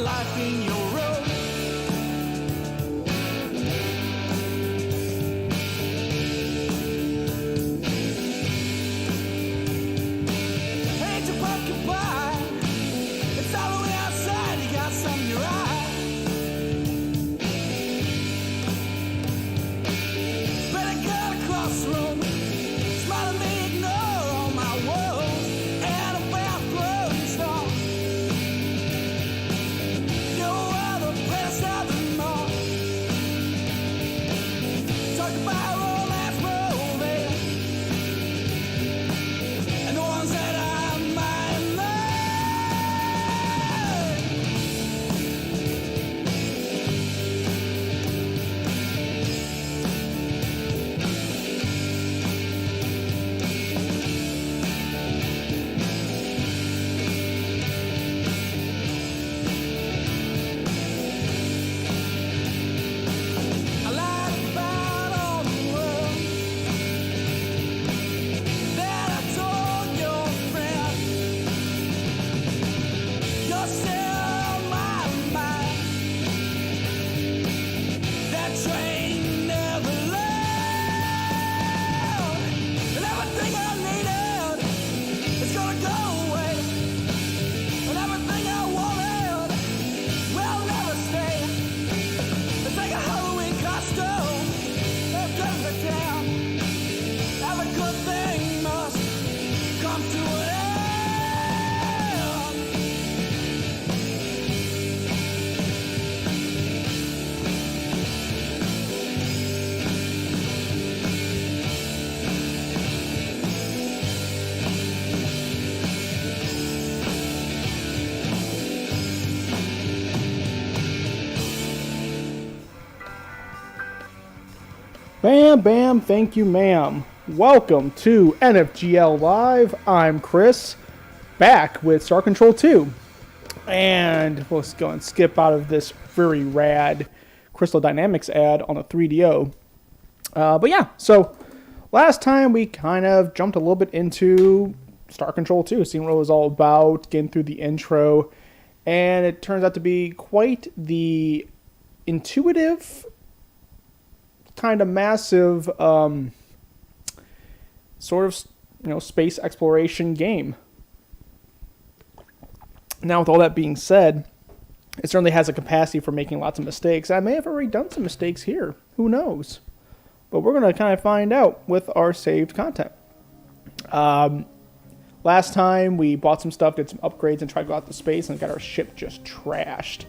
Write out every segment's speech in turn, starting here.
life in your road. Ain't you pumpkin pie? It's Halloween outside, you got some in your eye. Better cut across the room. Smile at me, ignore all my woes. And a bathroom stall. No other place other more. Talk about romance movie. And the ones that I might love. I lied about all the world that I told your friend. You're still on my mind. That train never left. And everything I needed is gonna go away. And everything I wanted will never stay. It's like a Halloween costume. It turns it down. Every good thing must come to an end. Bam, bam, thank you, ma'am. Welcome to NFGL Live. I'm Chris, back with Star Control 2. And let's go and skip out of this very rad Crystal Dynamics ad on a 3DO. But yeah, so last time we kind of jumped a little bit into Star Control 2, seeing what it was all about, getting through the intro. And it turns out to be quite the intuitive, kind of massive sort of, space exploration game. Now, with all that being said, it certainly has a capacity for making lots of mistakes. I may have already done some mistakes here. Who knows? But we're going to kind of find out with our saved content. Last time, we bought some stuff, did some upgrades, and tried to go out to space, and got our ship just trashed.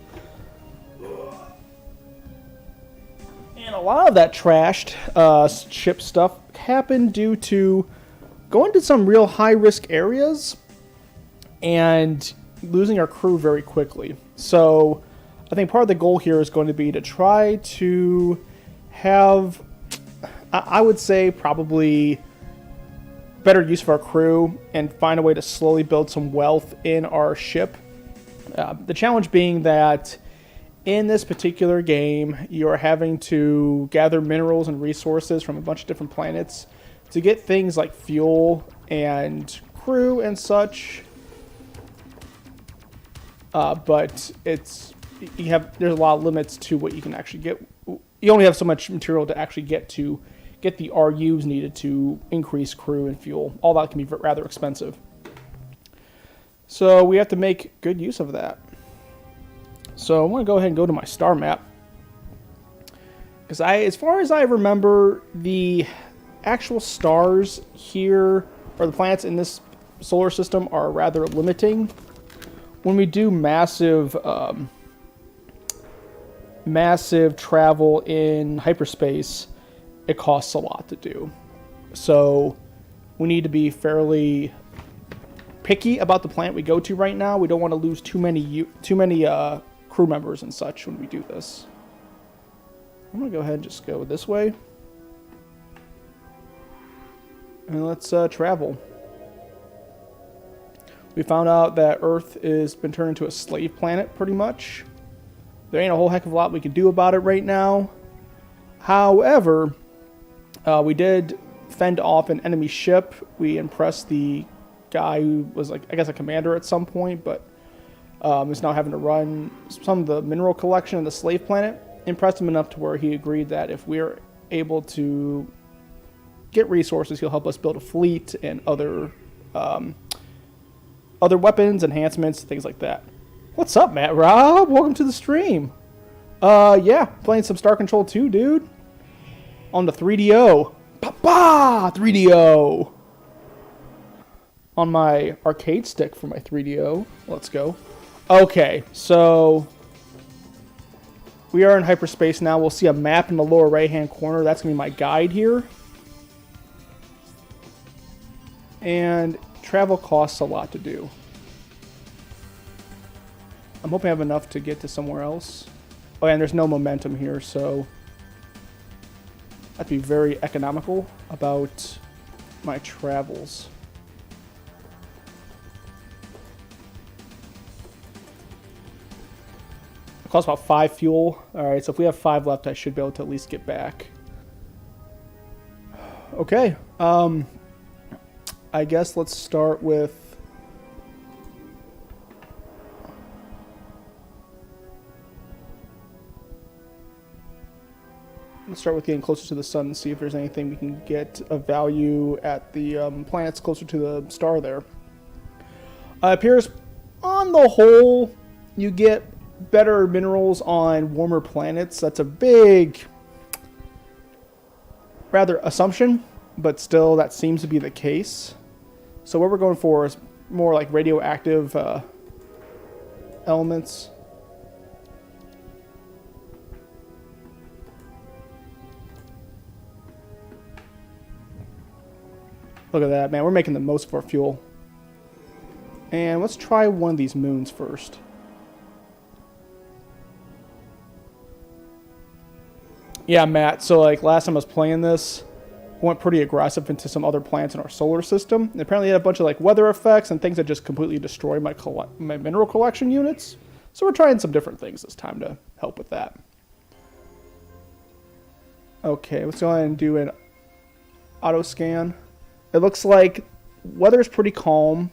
And a lot of that trashed ship stuff happened due to going to some real high-risk areas and losing our crew very quickly. So I think part of the goal here is going to be to try to have, I would say, probably better use of our crew and find a way to slowly build some wealth in our ship. The challenge being that in this particular game, you are having to gather minerals and resources from a bunch of different planets to get things like fuel and crew and such. But there's a lot of limits to what you can actually get. You only have so much material to actually get the RUs needed to increase crew and fuel. All that can be rather expensive. So we have to make good use of that. So I'm going to go ahead and go to my star map. Because as far as I remember, the actual stars here, or the planets in this solar system, are rather limiting. When we do massive travel in hyperspace, it costs a lot to do. So we need to be fairly picky about the planet we go to right now. We don't want to lose too many crew members and such when we do this. I'm going to go ahead and just go this way. And let's travel. We found out that Earth has been turned into a slave planet, pretty much. There ain't a whole heck of a lot we can do about it right now. However, we did fend off an enemy ship. We impressed the guy who was, like, I guess a commander at some point, but is now having to run some of the mineral collection in the slave planet. Impressed him enough to where he agreed that if we're able to get resources, he'll help us build a fleet and other weapons, enhancements, things like that. What's up, Matt Rob? Welcome to the stream. Yeah, playing some Star Control 2, dude. On the 3DO. Papa! 3DO! On my arcade stick for my 3DO. Let's go. Okay, so we are in hyperspace now. We'll see a map in the lower right-hand corner. That's going to be my guide here. And travel costs a lot to do. I'm hoping I have enough to get to somewhere else. Oh, and there's no momentum here, so I have to be very economical about my travels. It costs about 5 fuel. Alright, so if we have 5 left, I should be able to at least get back. Okay, I guess let's start with... Let's start with getting closer to the sun and see if there's anything we can get of value at the planets closer to the star there. It appears, on the whole, you get better minerals on warmer planets. That's a big, rather, assumption, but still that seems to be the case. So what we're going for is more like radioactive elements. Look at that, man. We're making the most of our fuel. And let's try one of these moons first. Yeah, Matt. So, like, last time I was playing this, I went pretty aggressive into some other planets in our solar system. And apparently it had a bunch of, like, weather effects and things that just completely destroy my mineral collection units. So we're trying some different things this time to help with that. Okay, let's go ahead and do an auto scan. It looks like weather's pretty calm.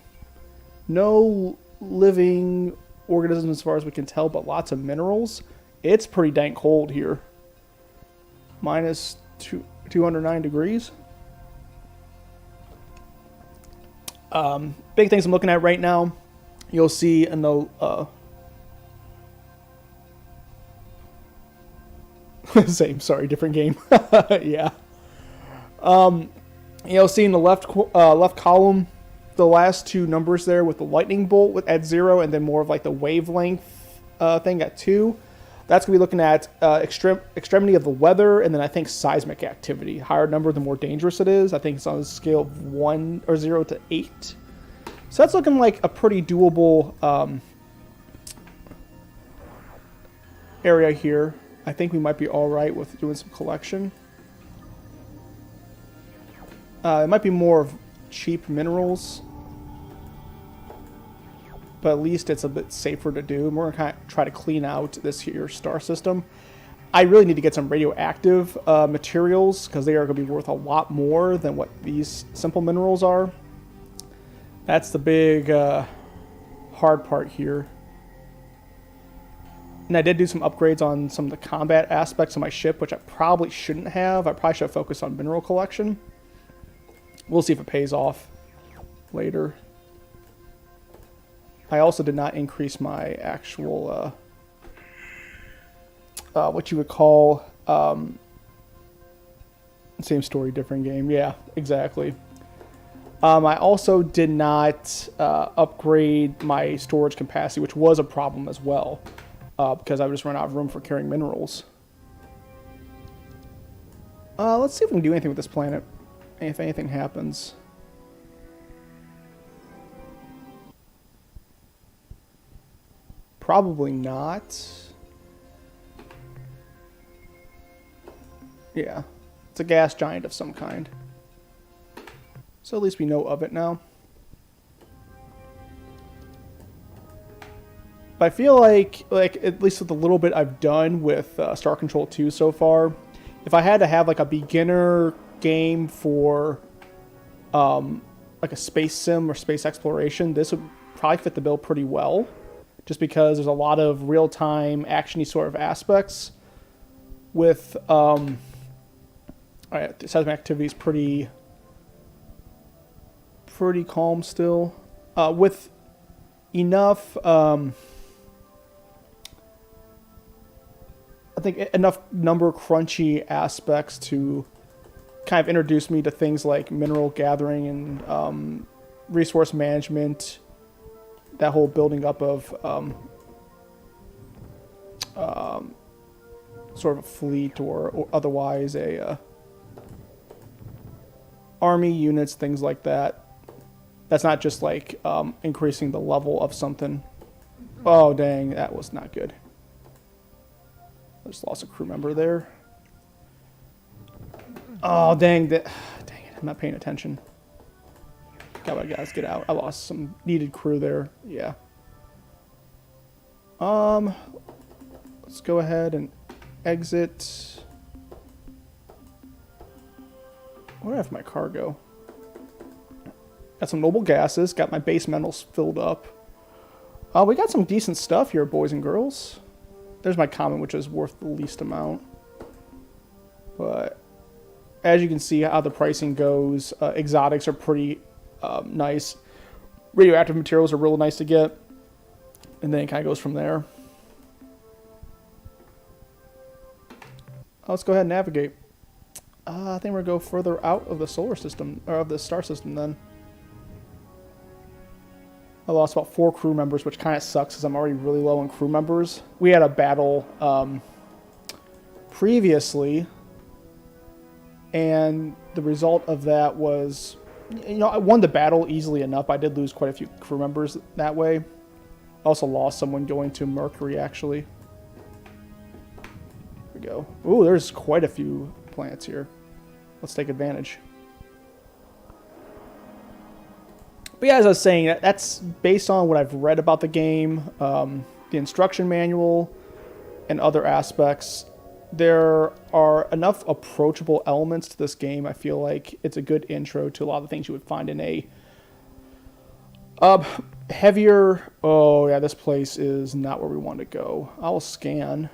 No living organisms as far as we can tell, but lots of minerals. It's pretty dang cold here. Minus 209 degrees. Big things I'm looking at right now. You'll see in the... same, sorry, different game. Yeah. You'll see in the left column, the last 2 numbers there with the lightning bolt at 0 and then more of like the wavelength thing at 2. That's going to be looking at extremity of the weather and then I think seismic activity. Higher number, the more dangerous it is. I think it's on a scale of 1 or 0 to 8. So that's looking like a pretty doable area here. I think we might be all right with doing some collection. It might be more of cheap minerals, but at least it's a bit safer to do. We're going to try to clean out this here star system. I really need to get some radioactive materials because they are going to be worth a lot more than what these simple minerals are. That's the big hard part here. And I did do some upgrades on some of the combat aspects of my ship, which I probably shouldn't have. I probably should have focused on mineral collection. We'll see if it pays off later. I also did not increase my actual, what you would call, same story, different game. Yeah, exactly. I also did not upgrade my storage capacity, which was a problem as well, because I would just run out of room for carrying minerals. Let's see if we can do anything with this planet. If anything happens. Probably not. Yeah. It's a gas giant of some kind. So at least we know of it now. But I feel like at least with the little bit I've done with Star Control 2 so far, if I had to have like a beginner game for like a space sim or space exploration, this would probably fit the bill pretty well. just because there's a lot of real-time actiony sort of aspects with all right, the seismic activity is pretty calm still, with enough I think enough number crunchy aspects to kind of introduce me to things like mineral gathering and resource management, that whole building up of sort of a fleet or otherwise a army units, things like that. That's not just like increasing the level of something. Oh, dang, that was not good. I just lost a crew member there. Oh, dang it, I'm not paying attention. Come on, guys, get out. I lost some needed crew there. Yeah. Let's go ahead and exit. Where do I have my cargo? Got some noble gases. Got my base metals filled up. We got some decent stuff here, boys and girls. There's my comment, which is worth the least amount. But as you can see how the pricing goes, exotics are pretty nice. Radioactive materials are real nice to get. And then it kind of goes from there. Let's go ahead and navigate. I think we're going to go further out of the solar system, or of the star system then. I lost about 4 crew members, which kind of sucks because I'm already really low on crew members. We had a battle previously, and the result of that was, I won the battle easily enough. I did lose quite a few crew members that way. I also lost someone going to Mercury, actually. Here we go. Ooh, there's quite a few planets here. Let's take advantage. But yeah, as I was saying, that's based on what I've read about the game, the instruction manual, and other aspects. There are enough approachable elements to this game. I feel like it's a good intro to a lot of the things you would find in a heavier... Oh, yeah, this place is not where we want to go. I'll scan.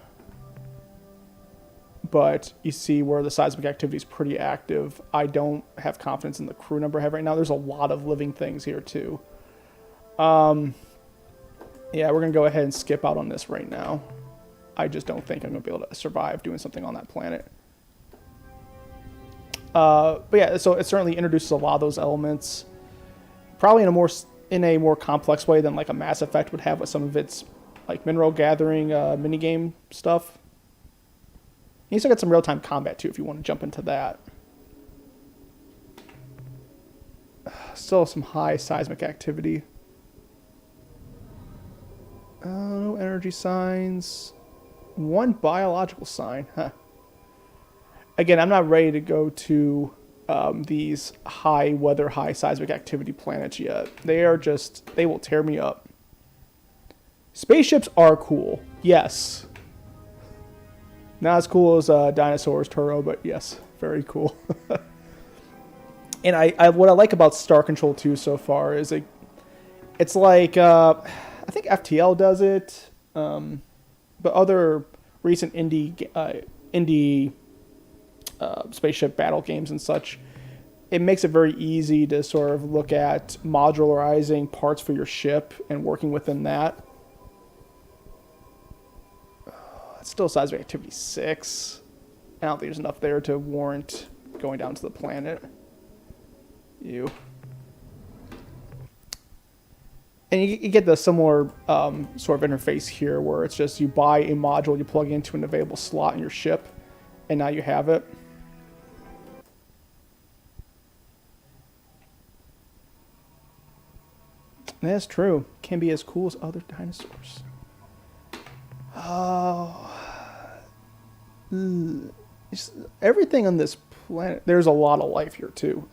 But you see where the seismic activity is pretty active. I don't have confidence in the crew number I have right now. There's a lot of living things here too. Yeah, we're going to go ahead and skip out on this right now. I just don't think I'm going to be able to survive doing something on that planet. But yeah, so it certainly introduces a lot of those elements. Probably in a more complex way than like a Mass Effect would have with some of its like mineral gathering minigame stuff. You still got some real-time combat, too, if you want to jump into that. Still some high seismic activity. No energy signs. 1 biological sign. Huh. Again, I'm not ready to go to these high weather, high seismic activity planets yet. They will tear me up. Spaceships are cool. Yes. Not as cool as Dinosaurs Turo, but yes, very cool. And what I like about Star Control 2 so far is it's like, I think FTL does it, but other recent indie spaceship battle games and such, it makes it very easy to sort of look at modularizing parts for your ship and working within that. It's still seismic activity 6. I don't think there's enough there to warrant going down to the planet. And you get the similar sort of interface here where it's just you buy a module, you plug into an available slot in your ship, and now you have it. That's true. Can be as cool as other dinosaurs. Oh, everything on this planet. There's a lot of life here too.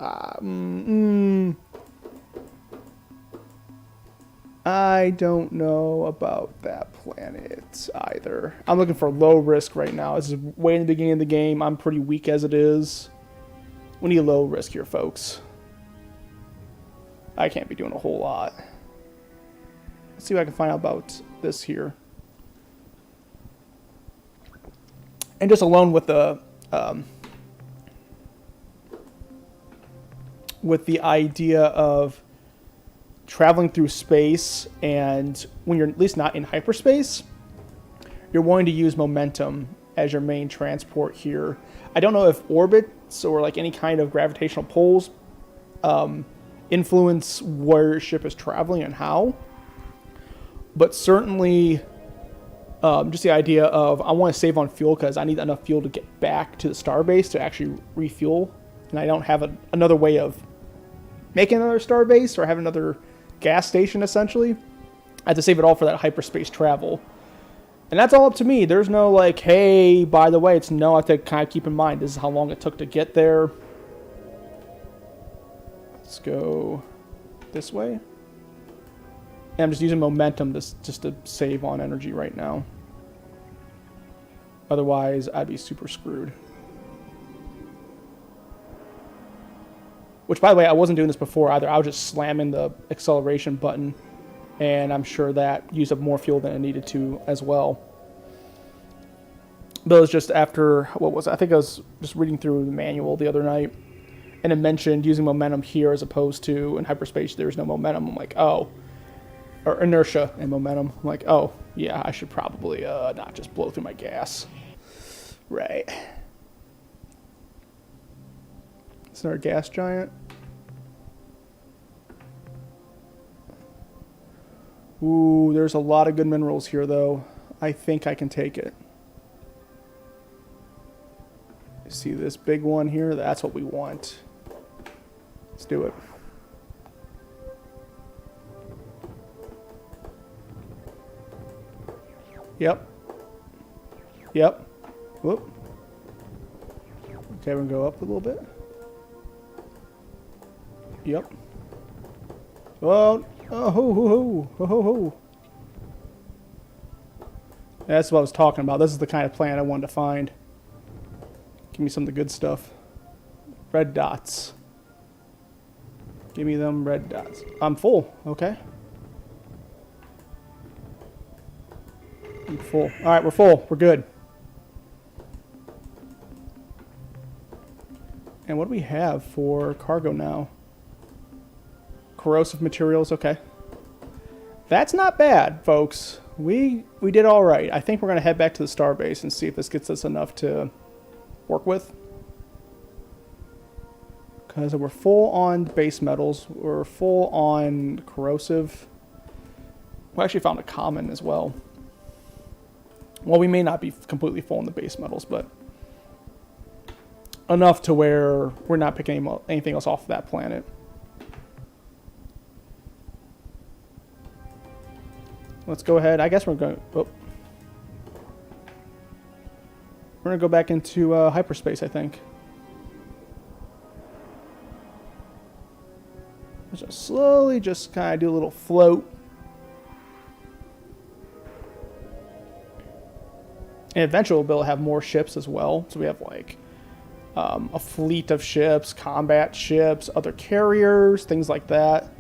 I don't know about that planet either. I'm looking for low risk right now. This is way in the beginning of the game. I'm pretty weak as it is. We need low risk here, folks. I can't be doing a whole lot. Let's see what I can find out about this here. And just alone with the idea of traveling through space, and when you're at least not in hyperspace, you're wanting to use momentum as your main transport here. I don't know if orbits or like any kind of gravitational pulls influence where your ship is traveling and how, but certainly just the idea of I want to save on fuel because I need enough fuel to get back to the starbase to actually refuel, and I don't have another way of making another starbase or have another gas station essentially. I have to save it all for that hyperspace travel. And that's all up to me. There's no like, hey, by the way, it's no, I have to kind of keep in mind this is how long it took to get there. Let's go this way. And I'm just using momentum just to save on energy right now. Otherwise, I'd be super screwed. Which, by the way, I wasn't doing this before either. I was just slamming the acceleration button, and I'm sure that used up more fuel than it needed to as well. But it was just after, what was it? I think I was just reading through the manual the other night, and it mentioned using momentum here as opposed to in hyperspace, there's no momentum. I'm like, oh. Or inertia and momentum. I'm like, oh, yeah, I should probably not just blow through my gas. Right. Is there a gas giant? Ooh, there's a lot of good minerals here, though. I think I can take it. See this big one here? That's what we want. Let's do it. Yep. Yep. Whoop. Okay, we're gonna go up a little bit. Yep. Oh, oh, ho, ho, ho, ho, ho, ho. That's what I was talking about. This is the kind of plant I wanted to find. Give me some of the good stuff. Red dots. Give me them red dots. I'm full. Okay. I'm full. All right, we're full. We're good. And what do we have for cargo now? Corrosive materials. Okay. That's not bad, folks. We did all right. I think we're going to head back to the starbase and see if this gets us enough to work with. Because we're full on base metals. We're full on corrosive. We actually found a common as well. Well, we may not be completely full in the base metals, but enough to where we're not picking anything else off that planet. Let's go ahead. I guess we're going. Oh. We're gonna go back into hyperspace, I think. Just slowly, just kind of do a little float. And eventually we'll be able to have more ships as well. So we have like a fleet of ships, combat ships, other carriers, things like that.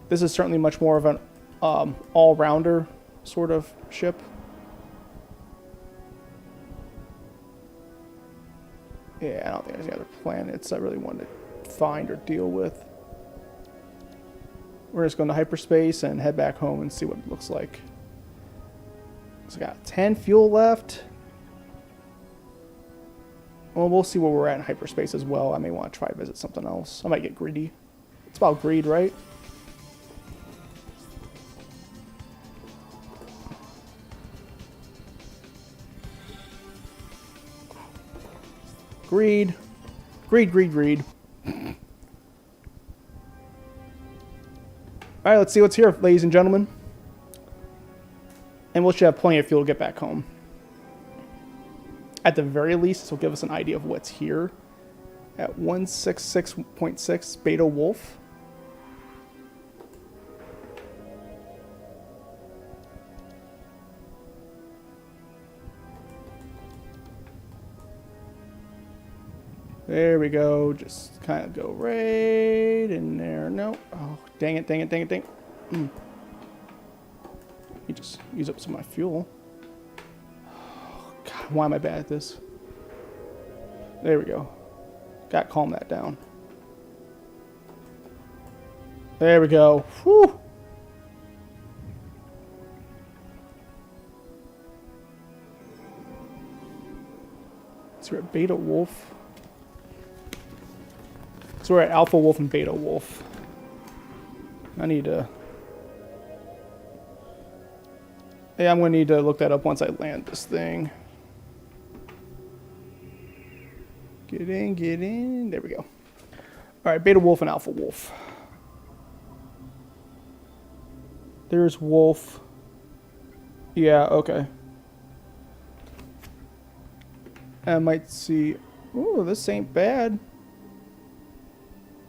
This is certainly much more of an all-rounder sort of ship. Yeah, I don't think there's any other planets I really want to find or deal with. We're just going to hyperspace and head back home and see what it looks like. So I got 10 fuel left. Well, we'll see where we're at in hyperspace as well. I may want to try to visit something else. I might get greedy. It's about greed, right? Greed. Greed, greed, greed. Alright, let's see what's here, ladies and gentlemen. And we should have plenty of fuel to get back home. At the very least, this will give us an idea of what's here. At 166.6 Beta Wolf. There we go. Just kind of go right in there. No. Oh, dang it, dang it, dang it, dang it. Let me just use up some of my fuel. God, why am I bad at this? There we go. Got to calm that down. There we go. Whew. So we're at Beta Wolf. So we're at Alpha Wolf and Beta Wolf. I need to... Yeah, I'm going to need to look that up once I land this thing. Get in, get in. There we go. Alright, Beta Wolf and Alpha Wolf. There's Wolf. Yeah, okay. I might see... Ooh, this ain't bad.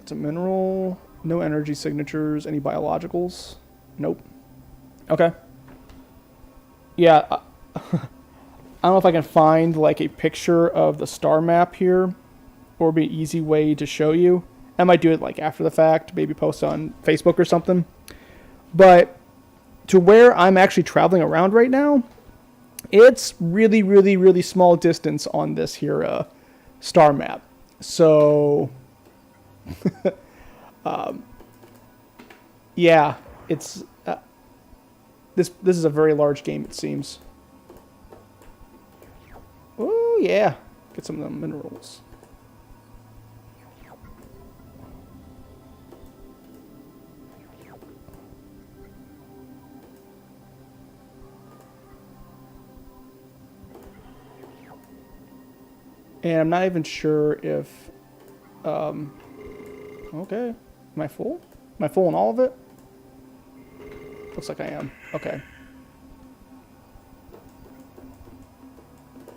It's a mineral. No energy signatures. Any biologicals? Nope. Okay. Yeah. I don't know if I can find like a picture of the star map here, or be an easy way to show you. I might do it like after the fact, maybe post on Facebook or something. But to where I'm actually traveling around right now, it's really, really, really small distance on this here star map. So, yeah, it's this is a very large game, it seems. Oh yeah, get some of the minerals. And I'm not even sure if, okay, am I full? Am I full in all of it? Looks like I am. Okay.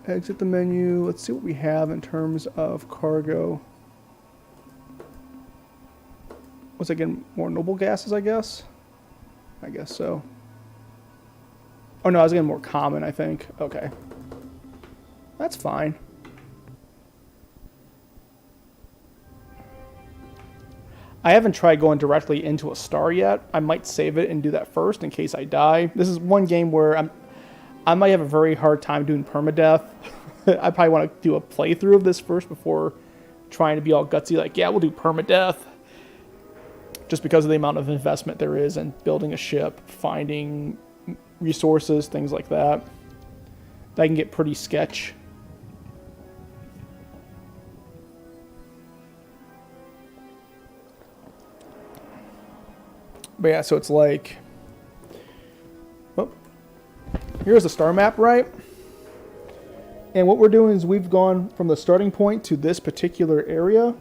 Exit the menu. Let's see what we have in terms of cargo. Was I getting more noble gases, I guess? I guess so. Oh no, I was getting more common, I think. Okay. That's fine. I haven't tried going directly into a star yet. I might save it and do that first in case I die. This is one game where I might have a very hard time doing permadeath. I probably want to do a playthrough of this first before trying to be all gutsy like, yeah, we'll do permadeath. Just because of the amount of investment there is in building a ship, finding resources, things like that. That can get pretty sketch. But yeah, so it's like, oh, here's the star map, right? And what we're doing is we've gone from the starting point to this particular area.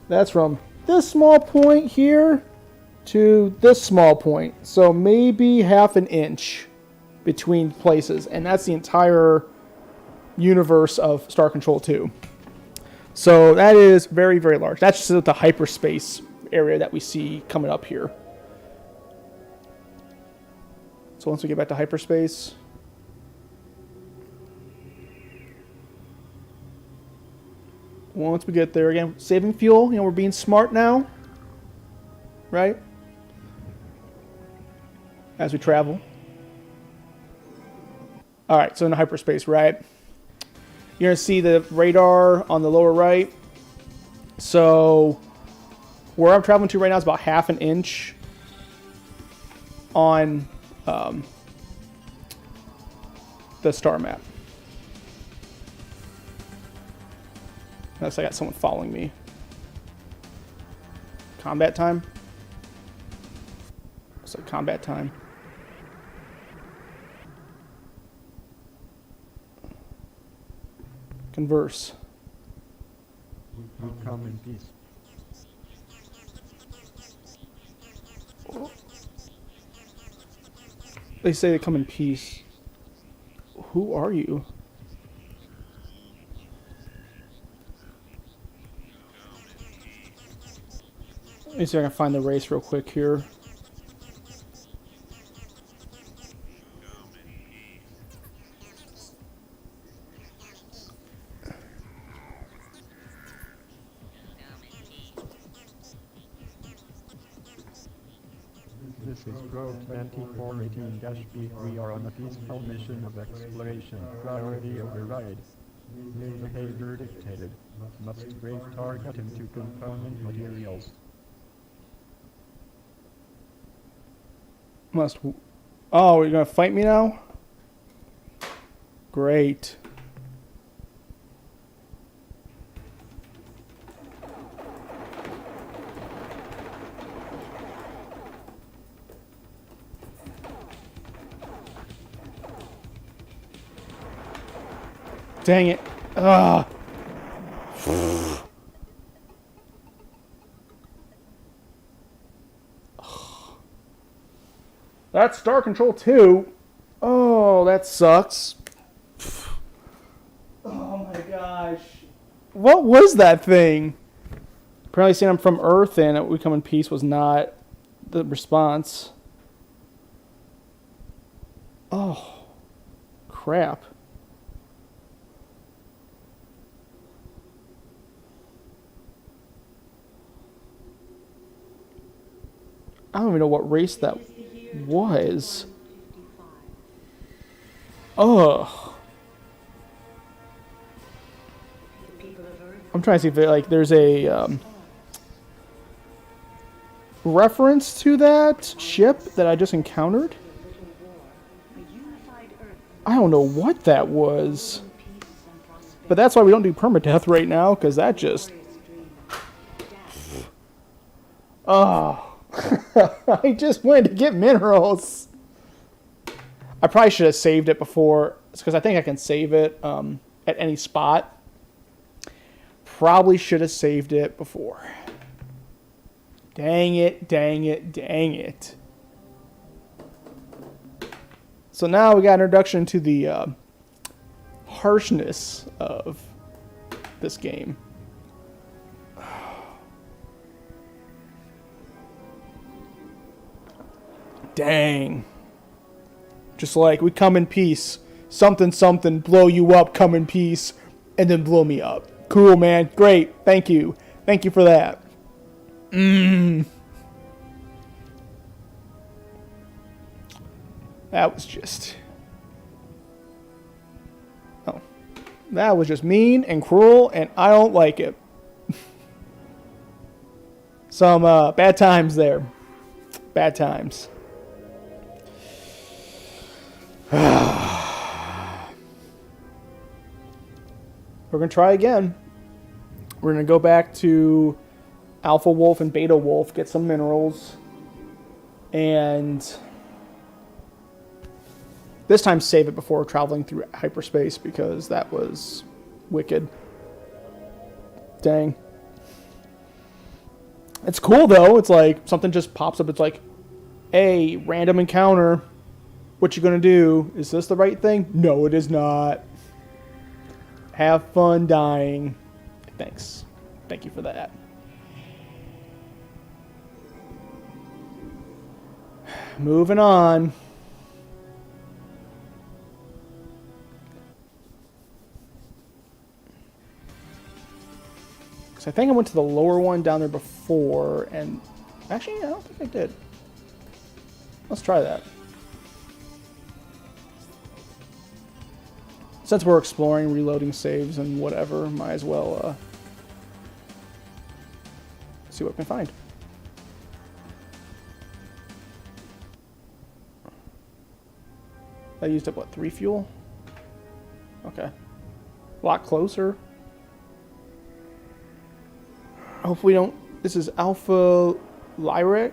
That's from this small point here to this small point. So maybe half an inch between places. And that's the entire universe of Star Control 2. So that is very, very large. That's just the hyperspace area that we see coming up here. So once we get back to hyperspace, once we get there, again, saving fuel, we're being smart now, right? As we travel. All right, so in hyperspace, right? You're going to see the radar on the lower right. So where I'm traveling to right now is about half an inch on the star map. Unless I got someone following me. Combat time? Looks like combat time. Converse. We come in peace. They say they come in peace. Who are you? Let me see if I can find the race real quick here. This This is Pro 2418-B. We are on a peaceful mission of exploration. Priority override. New behavior dictated. Must break target into component materials. Must. Oh, you're gonna fight me now? Great. Dang it. Ugh. That's Star Control 2. Oh, that sucks. Oh my gosh. What was that thing? Apparently saying I'm from Earth and We Come in Peace was not the response. Oh, crap. I don't even know what race that was. Ugh. I'm trying to see if there's a reference to that ship that I just encountered. I don't know what that was. But that's why we don't do permadeath right now, because that just... Oh. I just wanted to get minerals. I probably should have saved it before, because I think I can save it at any spot. Probably should have saved it before. Dang it, dang it, dang it. So now we got an introduction to the harshness of this game. Dang. Just like, we come in peace. Something, something, blow you up, come in peace, and then blow me up. Cool, man. Great. Thank you. Thank you for that. That was just... Oh. That was just mean and cruel, and I don't like it. Some bad times there. Bad times. We're going to try again. We're going to go back to Alpha Wolf and Beta Wolf, get some minerals, and this time save it before traveling through hyperspace, because that was wicked. Dang. It's cool, though. It's like something just pops up. It's like, hey, random encounter. What you gonna do? Is this the right thing? No, it is not. Have fun dying. Thanks. Thank you for that. Moving on. Because I think I went to the lower one down there before, and actually, I don't think I did. Let's try that. Since we're exploring, reloading saves and whatever, might as well see what we can find. I used up, what, 3 fuel? Okay. A lot closer. Hopefully we don't... This is Alpha Lyre?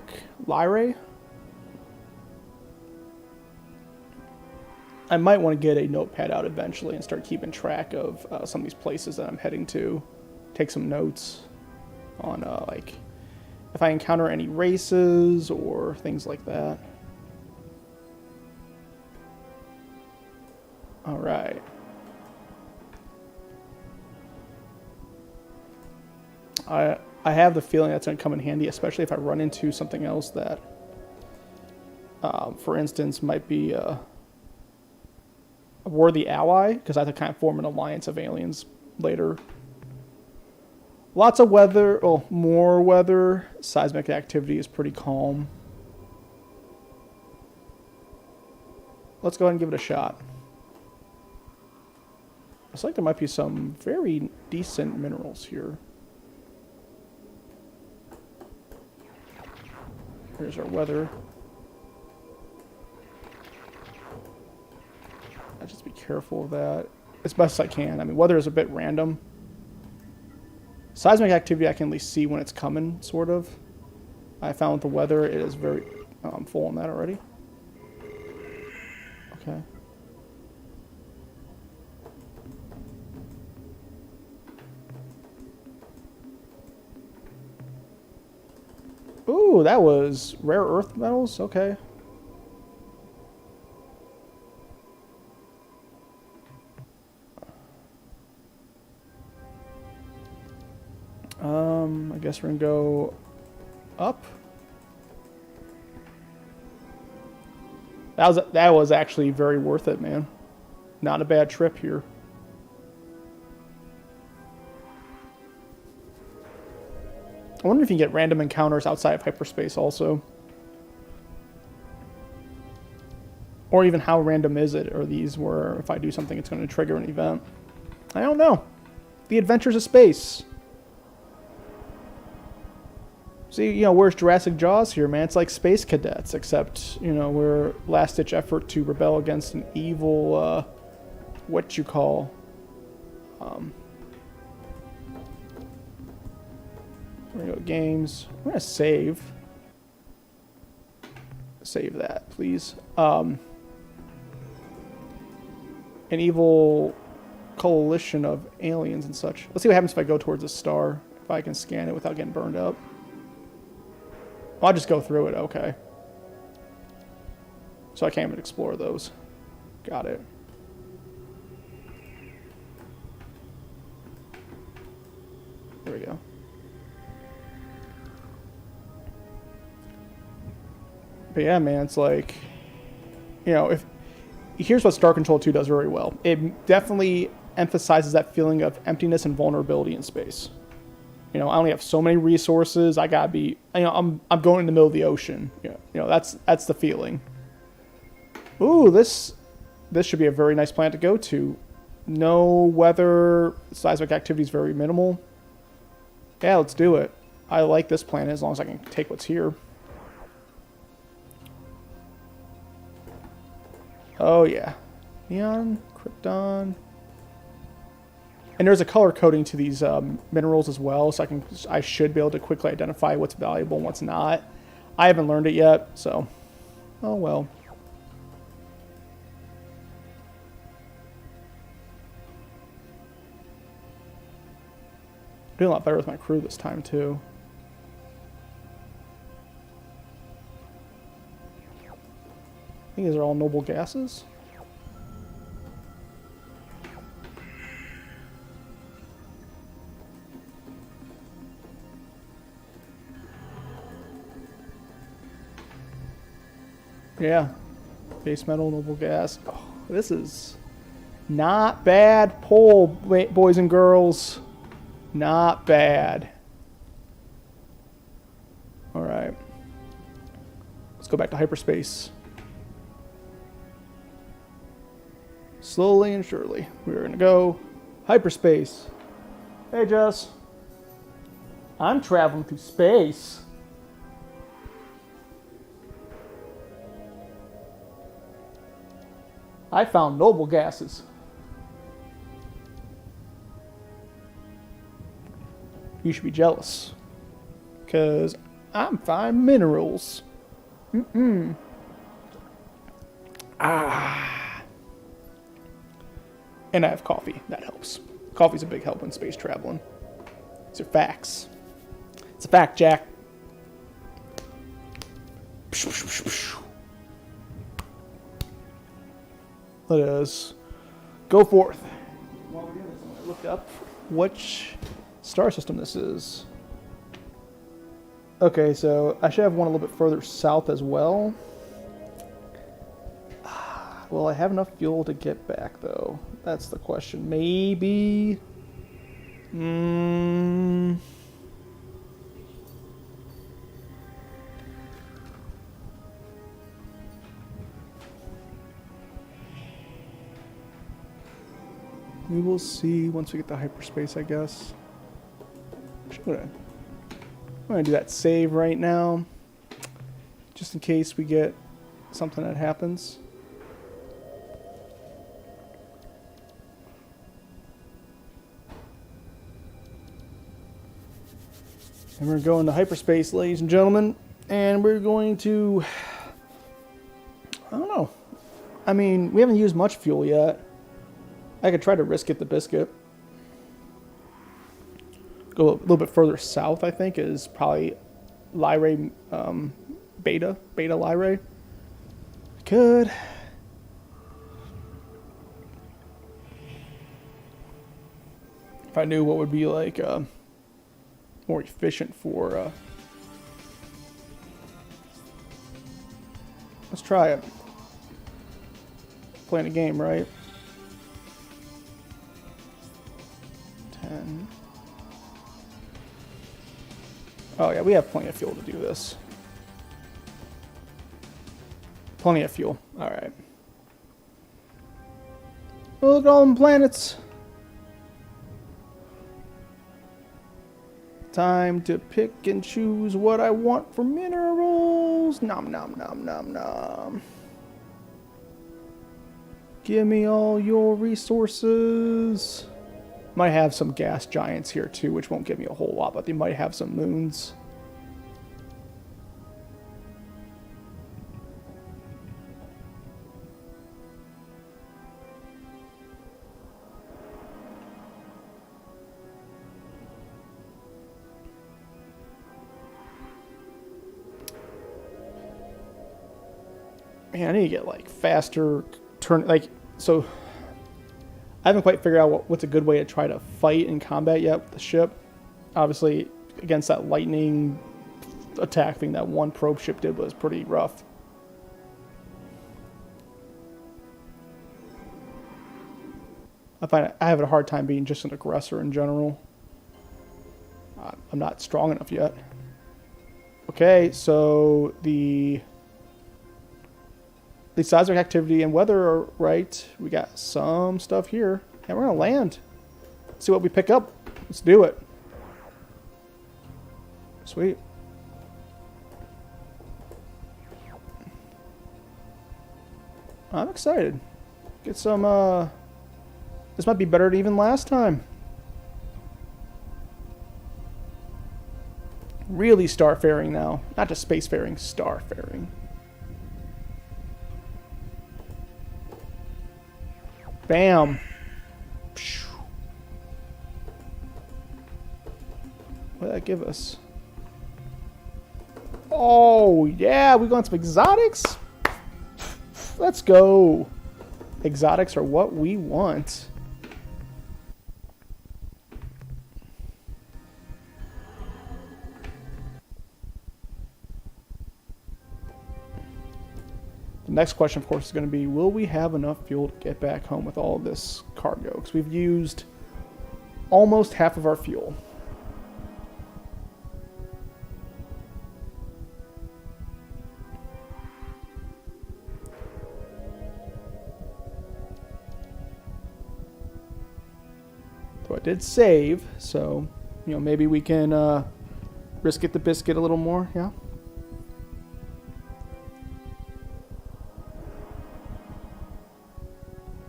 I might want to get a notepad out eventually and start keeping track of some of these places that I'm heading to. Take some notes on, like, if I encounter any races or things like that. Alright. I have the feeling that's going to come in handy, especially if I run into something else that, for instance, might be... a worthy ally, because I have to kind of form an alliance of aliens later. Lots of weather, well, more weather. Seismic activity is pretty calm. let's go ahead and give it a shot. Looks like there might be some very decent minerals here. Here's our weather. I just be careful of that as best as I can. I mean, weather is a bit random. Seismic activity I can at least see when it's coming, sort of. I found with the weather it is very... Oh, I'm full on that already. Okay. Ooh, that was rare earth metals? Okay. I guess we're gonna go up. That was actually very worth it, man. Not a bad trip here. I wonder if you can get random encounters outside of hyperspace also. Or even how random is it? Or these where if I do something it's going to trigger an event? I don't know. The adventures of space. See, you know, where's Jurassic Jaws here, man? It's like Space Cadets, except, you know, we're last-ditch effort to rebel against an evil, what you call, there we go, games. I'm going to save. Save that, please. An evil coalition of aliens and such. Let's see what happens if I go towards a star. If I can scan it without getting burned up. I'll just go through it, okay. So I can't even explore those. Got it. There we go. But yeah, man, it's like, you know, here's what Star Control 2 does very well. It definitely emphasizes that feeling of emptiness and vulnerability in space. You know, I only have so many resources. I gotta be, you know, I'm going in the middle of the ocean. You know, that's the feeling. Ooh, this should be a very nice planet to go to. No weather, seismic activity is very minimal. Yeah, let's do it. I like this planet as long as I can take what's here. Oh yeah, neon, krypton. And there's a color coding to these minerals as well, so I should be able to quickly identify what's valuable and what's not. I haven't learned it yet, so oh well. Doing a lot better with my crew this time too. I think these are all noble gases. Yeah, base metal, noble gas. Oh, this is not bad pull, boys and girls. Not bad. All right. Let's go back to hyperspace. Slowly and surely, we're going to go hyperspace. Hey, Jess. I'm traveling through space. I found noble gases. You should be jealous. Because I'm finding minerals. Ah. And I have coffee. That helps. Coffee's a big help in space traveling. These are facts. It's a fact, Jack. Let us go forth. While we do this, I'm going to look up which star system this is. Okay, so I should have one a little bit further south as well. Will I have enough fuel to get back, though? That's the question. Maybe... We will see once we get to hyperspace, I guess. I'm gonna do that save right now, just in case we get something that happens. And we're going to hyperspace, ladies and gentlemen, and we're going to, I don't know. I mean, we haven't used much fuel yet. I could try to risk it the biscuit. Go a little bit further south, I think, is probably Lyrae, Beta Lyrae. Could. If I knew what would be like more efficient for. Let's try it. Playing a game, right? 10. Oh yeah, we have plenty of fuel to do this. Plenty of fuel. Alright. Look at all them planets. Time to pick and choose what I want for minerals. Nom nom nom nom nom. Give me all your resources. Might have some gas giants here too, which won't give me a whole lot, but they might have some moons. Man, I need to get like faster turn, like, so I haven't quite figured out what's a good way to try to fight in combat yet with the ship. Obviously, against that lightning attack thing that one probe ship did was pretty rough. I find I have a hard time being just an aggressor in general. I'm not strong enough yet. Okay, so the seismic activity and weather are right. We got some stuff here. And we're going to land. See what we pick up. Let's do it. Sweet. I'm excited. Get some, this might be better than even last time. Really starfaring now. Not just spacefaring, starfaring. Bam. What did that give us? Oh, yeah, we got some exotics. Let's go. Exotics are what we want. The next question, of course, is going to be, will we have enough fuel to get back home with all this cargo? Because we've used almost half of our fuel. So I did save, so, you know, maybe we can risk it the biscuit a little more, yeah?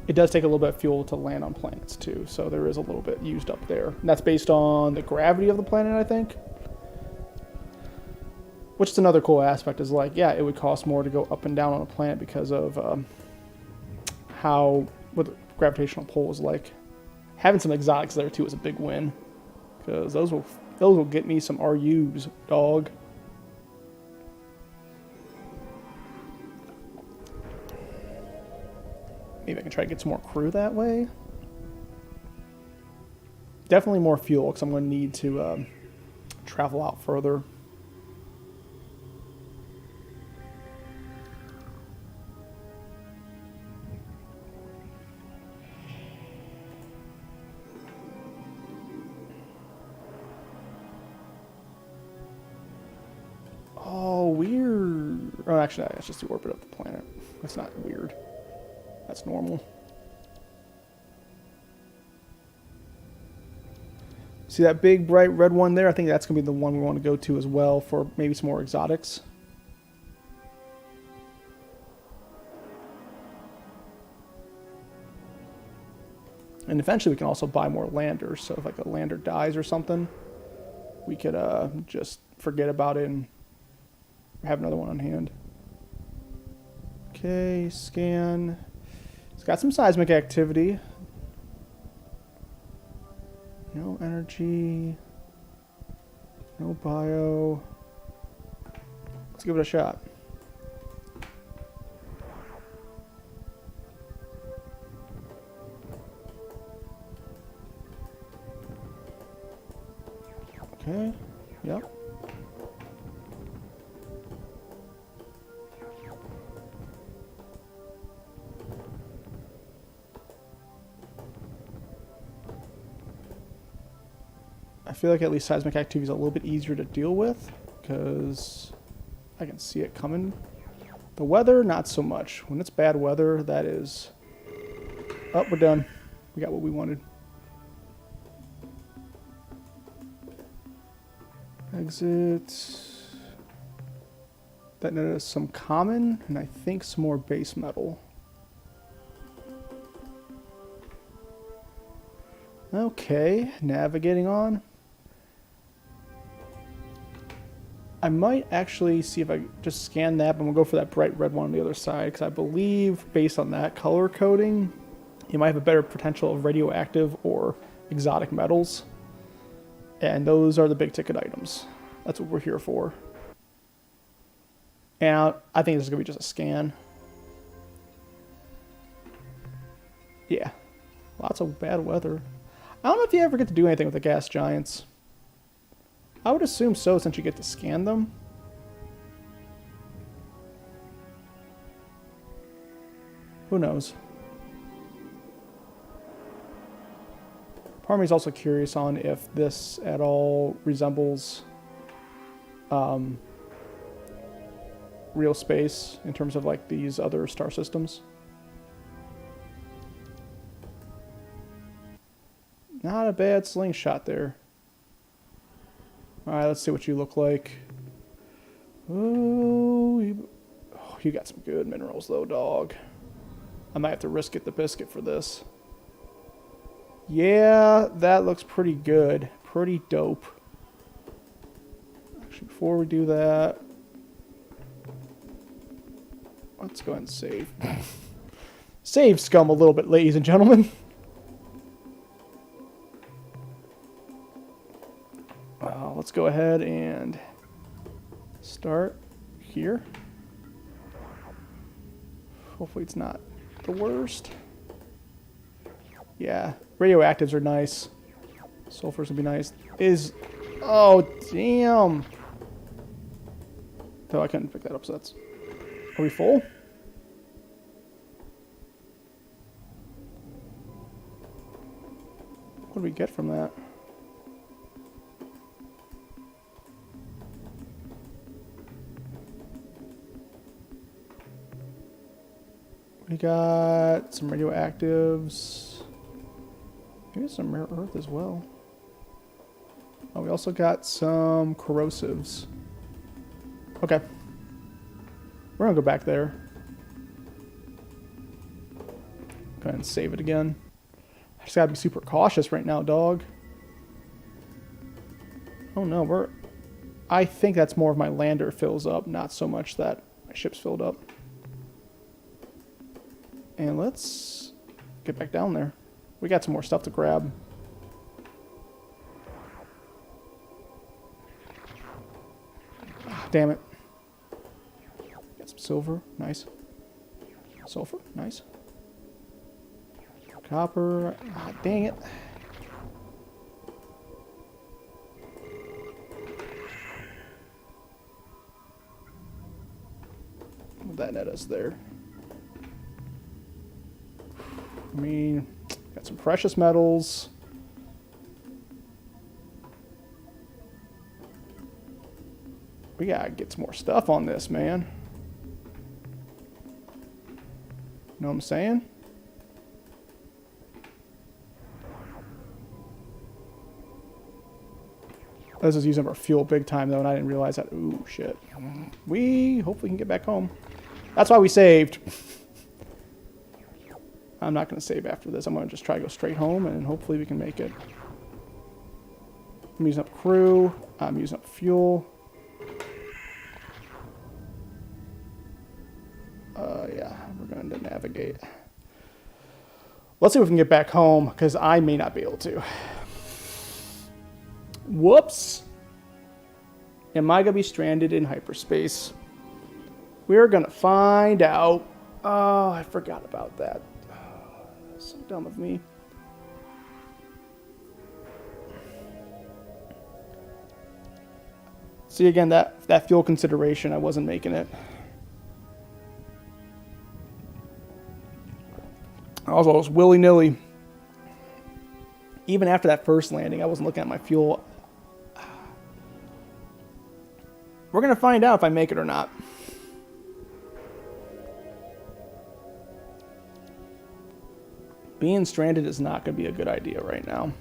It does take a little bit of fuel to land on planets too, so there is a little bit used up there. And that's based on the gravity of the planet, I think. Which is another cool aspect, is like, yeah, it would cost more to go up and down on a planet because of what the gravitational pull is like. Having some exotics there too is a big win, because those will get me some RUs, dog. Maybe I can try to get some more crew that way. Definitely more fuel, because I'm going to need to travel out further. Oh, weird. Oh, actually, that's just the orbit of the planet. That's not weird. That's normal. See that big bright red one there? I think that's going to be the one we want to go to as well for maybe some more exotics. And eventually we can also buy more landers. So if like a lander dies or something, we could just forget about it and have another one on hand. Okay, scan. It's got some seismic activity. No energy. No bio. Let's give it a shot. Okay, yep. I feel like at least seismic activity is a little bit easier to deal with because I can see it coming. The weather, not so much. When it's bad weather, that is... Oh, we're done. We got what we wanted. Exit. That netted us some common, and I think some more base metal. Okay, navigating on. I might actually see if I just scan that, but we'll go for that bright red one on the other side, because I believe, based on that color coding, you might have a better potential of radioactive or exotic metals. And those are the big ticket items. That's what we're here for. And I think this is going to be just a scan. Yeah. Lots of bad weather. I don't know if you ever get to do anything with the gas giants. I would assume so, since you get to scan them. Who knows? Part of me is also curious on if this at all resembles real space in terms of like these other star systems. Not a bad slingshot there. Alright, let's see what you look like. Oh, you got some good minerals though, dog. I might have to risk it the biscuit for this. Yeah, that looks pretty good. Pretty dope. Actually, before we do that, let's go ahead and save. Save scum a little bit, ladies and gentlemen. Let's go ahead and start here. Hopefully it's not the worst. Yeah, radioactives are nice. Sulfurs would be nice. Oh, damn. Oh, I couldn't pick that up, so that's... Are we full? What do we get from that? We got some radioactives. Maybe some rare earth as well. Oh, we also got some corrosives. Okay. We're gonna go back there. Go ahead and save it again. I just gotta be super cautious right now, dog. Oh no, I think that's more of my lander fills up, not so much that my ship's filled up. And let's get back down there. We got some more stuff to grab. Ah, damn it. Got some silver. Nice. Sulfur. Nice. Copper. Ah, dang it. What that net us there? I mean, got some precious metals. We gotta get some more stuff on this, man. Know what I'm saying? This is using our fuel big time, though, and I didn't realize that. Ooh, shit. We hopefully can get back home. That's why we saved. I'm not going to save after this. I'm going to just try to go straight home, and hopefully we can make it. I'm using up crew. I'm using up fuel. Yeah, we're going to navigate. Let's see if we can get back home, because I may not be able to. Whoops. Am I going to be stranded in hyperspace? We're going to find out. Oh, I forgot about that. So dumb of me. See, again, that fuel consideration, I wasn't making it. Also, I was willy-nilly. Even after that first landing, I wasn't looking at my fuel. We're going to find out if I make it or not. Being stranded is not going to be a good idea right now.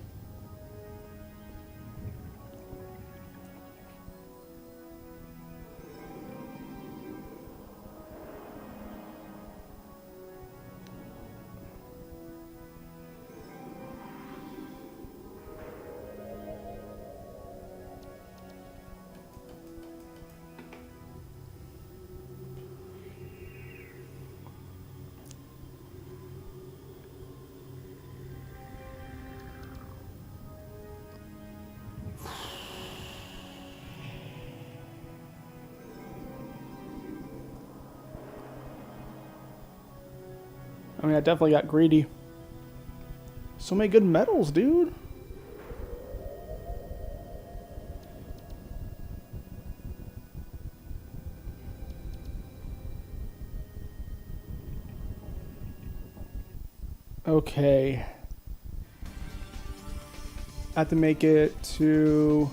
I mean, I definitely got greedy. So many good metals, dude. Okay. I have to make it to...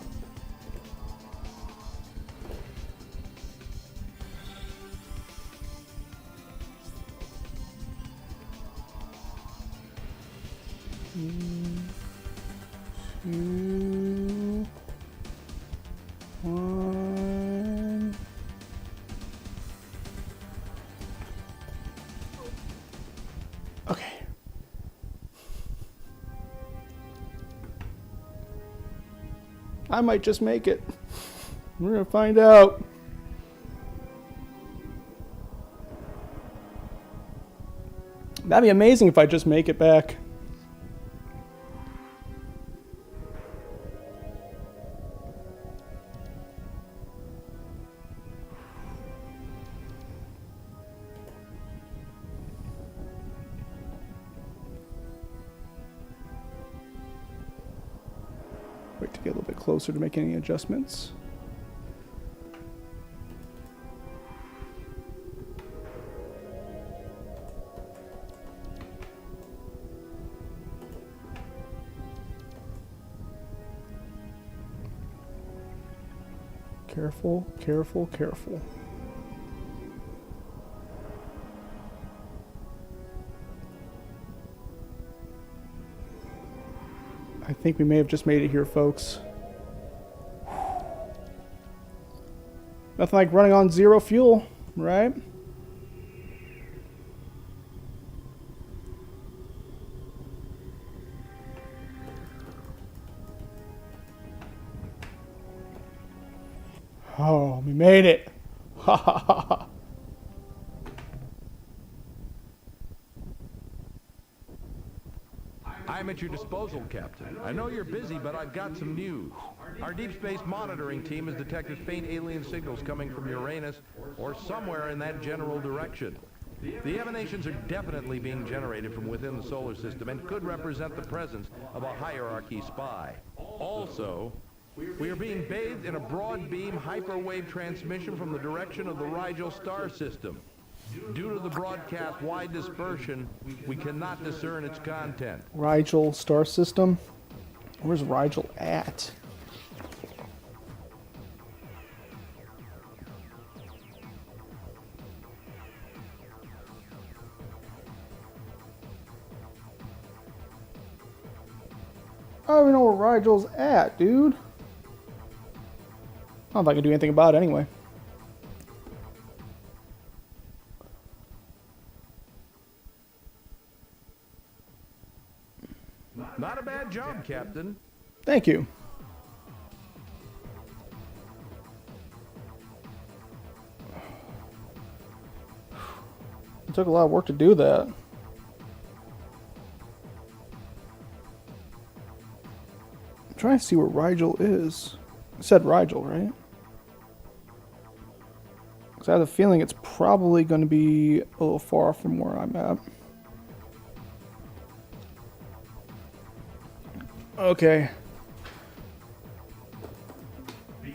Two, one. Okay. I might just make it. We're gonna find out. That'd be amazing if I just make it back. Wait to get a little bit closer to make any adjustments. Careful, careful, careful. I think we may have just made it here, folks. Nothing like running on zero fuel, right? Oh, we made it. Ha ha ha ha. I'm at your disposal, Captain. I know you're busy, but I've got some news. Our deep space monitoring team has detected faint alien signals coming from Uranus or somewhere in that general direction. The emanations are definitely being generated from within the solar system and could represent the presence of a hierarchy spy. Also, we are being bathed in a broad beam hyperwave transmission from the direction of the Rigel star system. Due to the broadcast wide dispersion, we cannot discern its content. Rigel star system? Where's Rigel at? I don't even know where Rigel's at, dude. I don't know if I can do anything about it anyway. Not a bad job, Captain. Thank you. It took a lot of work to do that. I'm trying to see where Rigel is. It said Rigel, right? Because I have a feeling it's probably going to be a little far from where I'm at. Okay.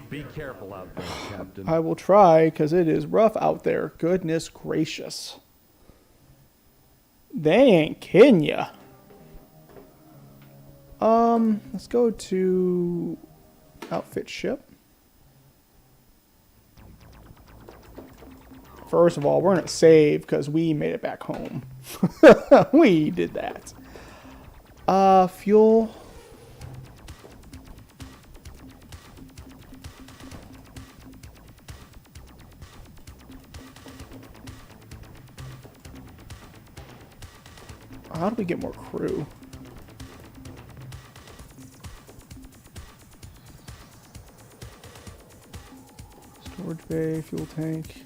Be careful out there, Captain. I will try, because it is rough out there. Goodness gracious. They ain't kidding ya. Let's go to outfit ship. First of all, we're gonna save because we made it back home. We did that. Fuel. How do we get more crew? Storage bay, fuel tank.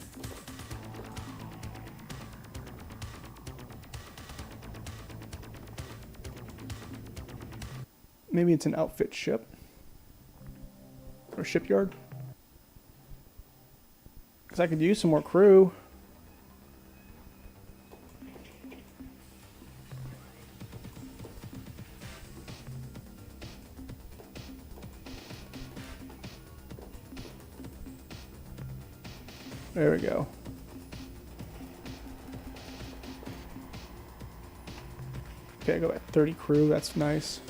Maybe it's an outfit ship. Or shipyard. Because I could use some more crew. There we go. Okay, I go at 30 crew. That's nice.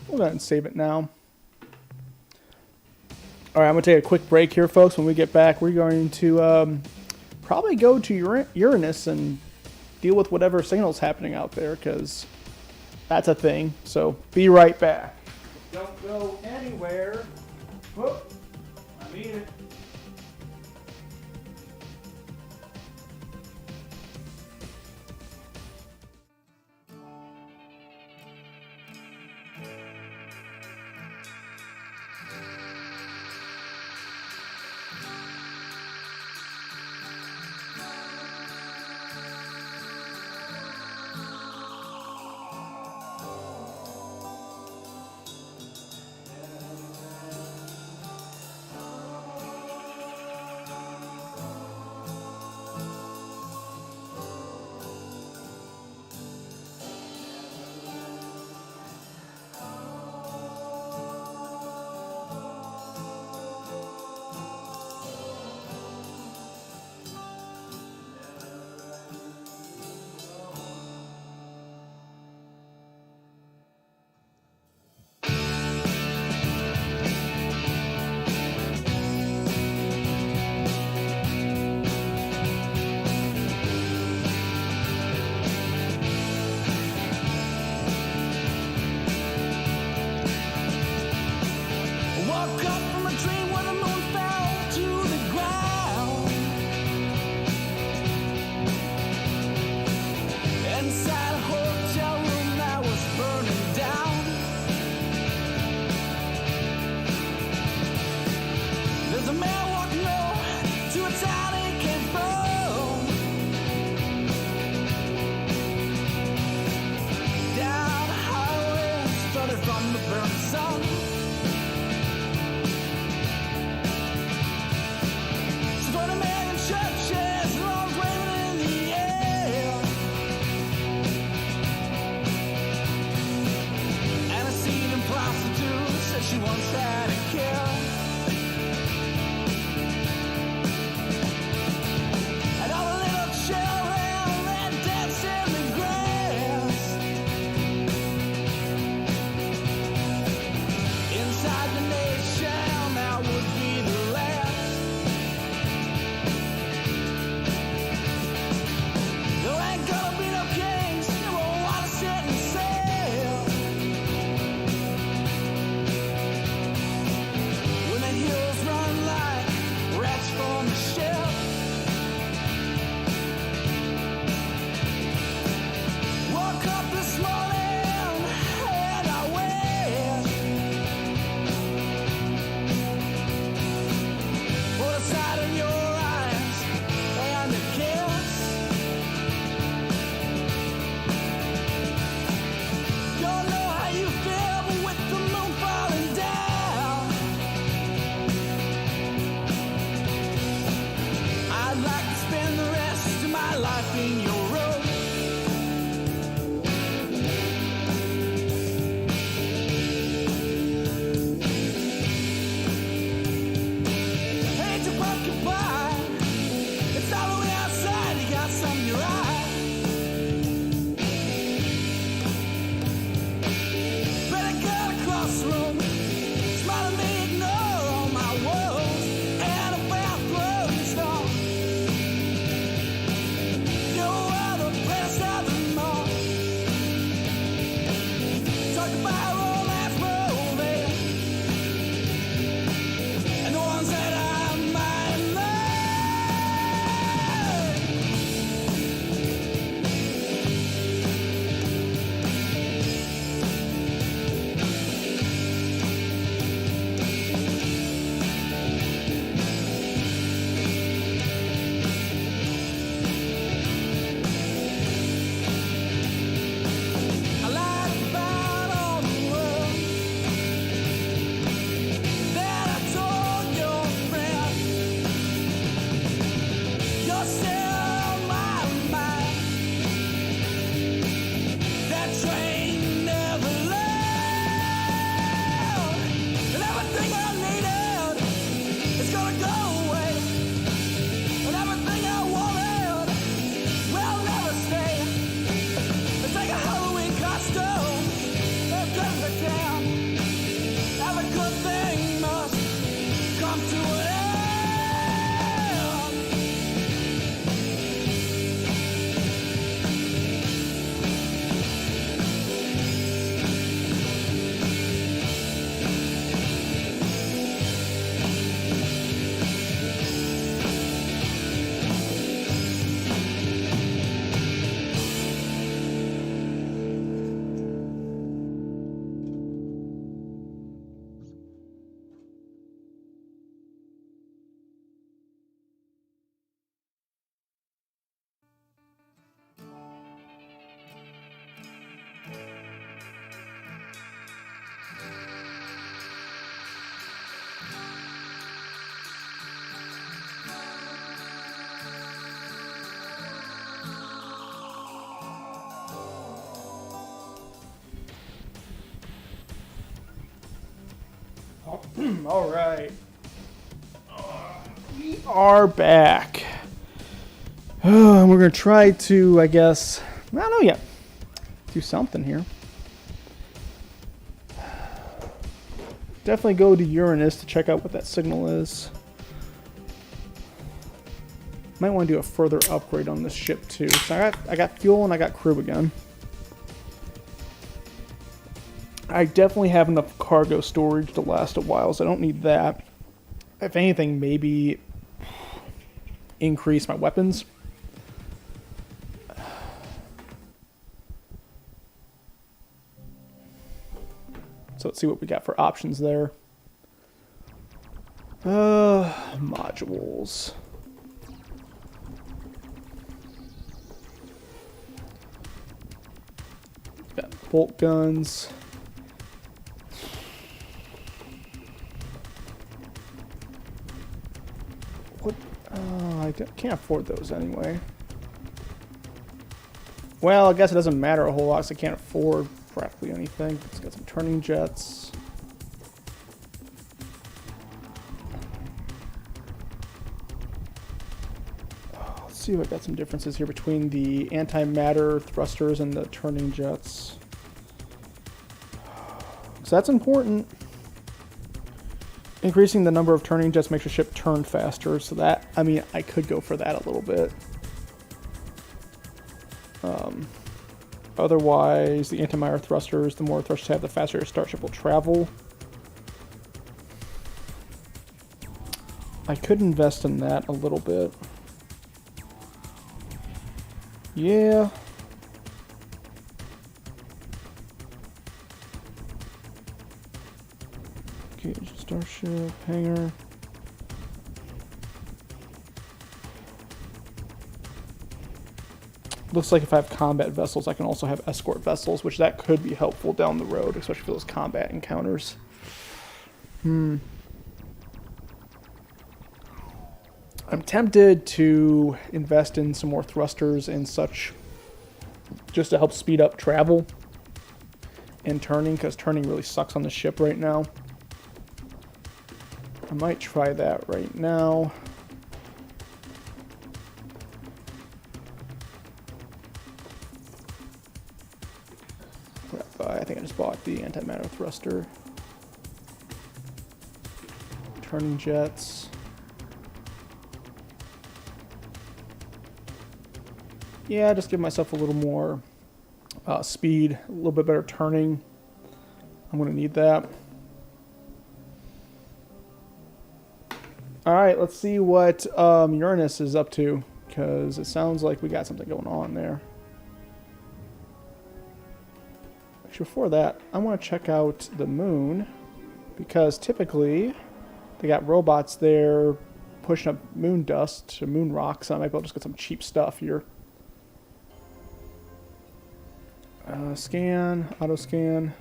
We'll go ahead and save it now. Alright, I'm going to take a quick break here, folks. When we get back, we're going to probably go to Uranus and deal with whatever signal's happening out there, because that's a thing. So, be right back. Don't go anywhere. Whoop. I mean it. Woke up from a dream where the moon fell to the ground. Inside a hotel room that was burning down. There's a man walking low to a town he came from. Down the highway, started from the burning sun. Churches, lungs waving in the air, and a seething prostitute said she once had a care. blocking your road. Ain't you pumpkin pie? It's Halloween outside, you got some in your eye. Better get across the room. Smile at me, ignore all my woes. And a bathroom star. You are the best of them all. Talk about a romance movie. And the ones that I might love. I lied about all the world that I told your friend. You're still on my mind. That train never left. And everything I needed is gonna go away. And everything I wanted will never stay. It's like a Halloween costume. It comes to town. Every good thing must come to an end. All right. We are back. We're going to try to, I guess, I don't know yet, do something here. Definitely go to Uranus to check out what that signal is. Might want to do a further upgrade on this ship too. So I got fuel and I got crew again. I definitely have enough cargo storage to last a while, so I don't need that. If anything, maybe increase my weapons. So let's see what we got for options there. Modules. Got bolt guns. What? I can't afford those anyway. Well, I guess it doesn't matter a whole lot because I can't afford practically anything. It's got some turning jets. Let's see if I've got some differences here between the antimatter thrusters and the turning jets. So that's important. Increasing the number of turning jets makes your ship turn faster. So that, I mean, I could go for that a little bit. Otherwise, the antimatter thrusters, the more thrusters you have, the faster your starship will travel. I could invest in that a little bit. Yeah. Okay, starship, hangar. Looks like if I have combat vessels, I can also have escort vessels, which that could be helpful down the road, especially for those combat encounters. I'm tempted to invest in some more thrusters and such just to help speed up travel and turning, because turning really sucks on the ship right now. I might try that right now. I think I just bought the antimatter thruster. Turning jets. Yeah, just give myself a little more speed, a little bit better turning. I'm going to need that. Alright, let's see what Uranus is up to, because it sounds like we got something going on there. Actually, before that, I want to check out the moon, because typically they got robots there pushing up moon dust to moon rocks, so I might be able to just get some cheap stuff here. Scan, auto scan.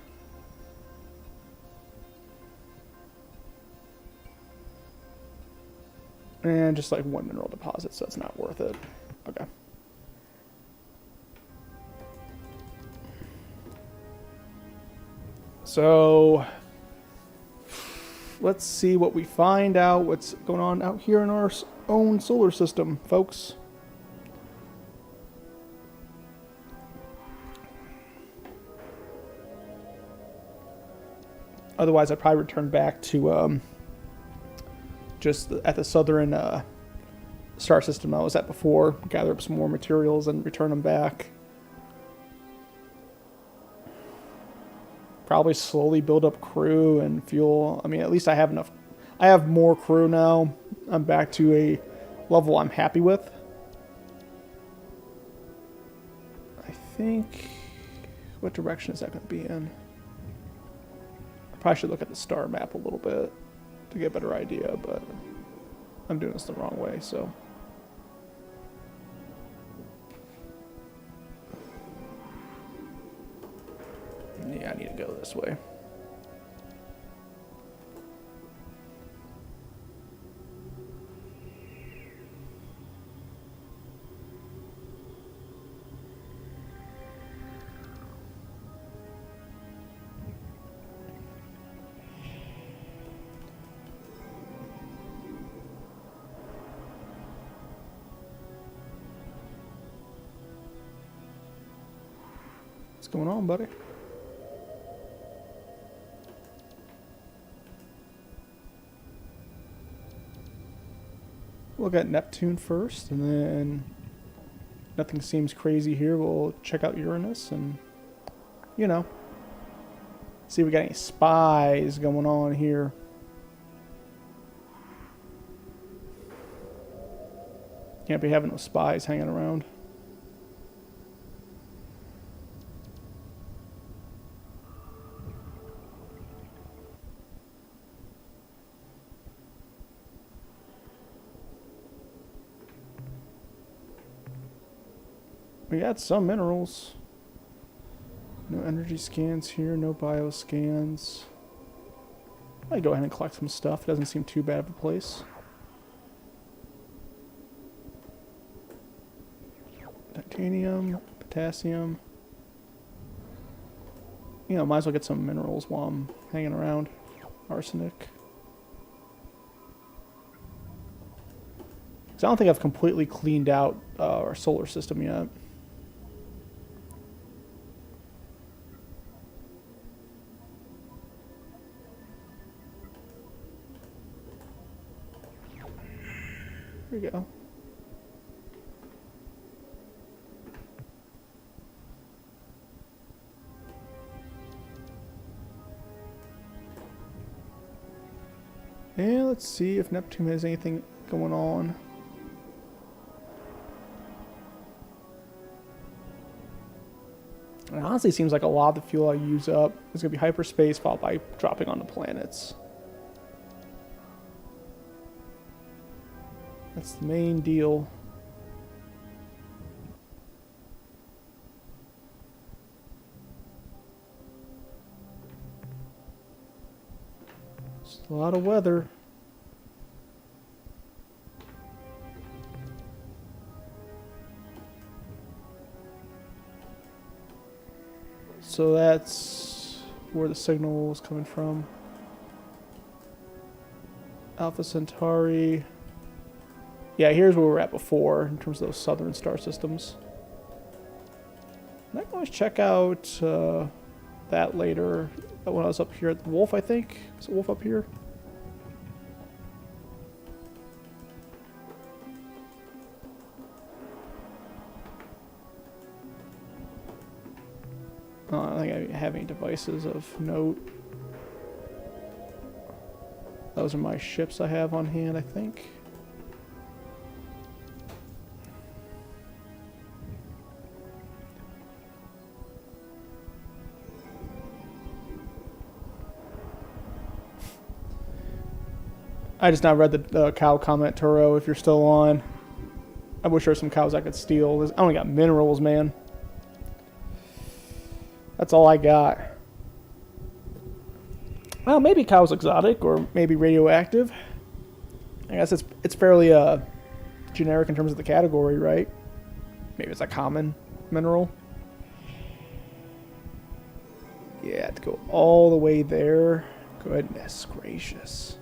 And just like one mineral deposit, so that's not worth it. Okay. So let's see what we find out, what's going on out here in our own solar system, folks. Otherwise, I'd probably return back to just at the southern star system I was at before, gather up some more materials and return them back. Probably slowly build up crew and fuel. I mean, at least I have enough. I have more crew now. I'm back to a level I'm happy with. I think... What direction is that going to be in? I probably should look at the star map a little bit to get a better idea, but I'm doing this the wrong way, so... Yeah, I need to go this way. What's going on, buddy? We'll look at Neptune first, and then nothing seems crazy here. We'll check out Uranus and, you know, see if we got any spies going on here. Can't be having no spies hanging around. We got some minerals. No energy scans here, no bio scans. I might go ahead and collect some stuff. Doesn't seem too bad of a place. Titanium, potassium. You know, might as well get some minerals while I'm hanging around. Arsenic. Because I don't think I've completely cleaned out our solar system yet. Here we go. And let's see if Neptune has anything going on. It honestly seems like a lot of the fuel I use up is going to be hyperspace followed by dropping on the planets. That's the main deal. It's a lot of weather. so that's where the signal is coming from. Alpha Centauri. Yeah, here's where we were at before in terms of those southern star systems. I can always check out that later. When I was up here at the Wolf, I think. Is the Wolf up here? I don't think I have any devices of note. Those are my ships I have on hand, I think. I just now read the cow comment, Turo, if you're still on. I wish there were some cows I could steal. I only got minerals, man. That's all I got. Well, maybe cow's exotic, or maybe radioactive. I guess it's fairly generic in terms of the category, right? Maybe it's a common mineral. Yeah, to go all the way there. Goodness gracious.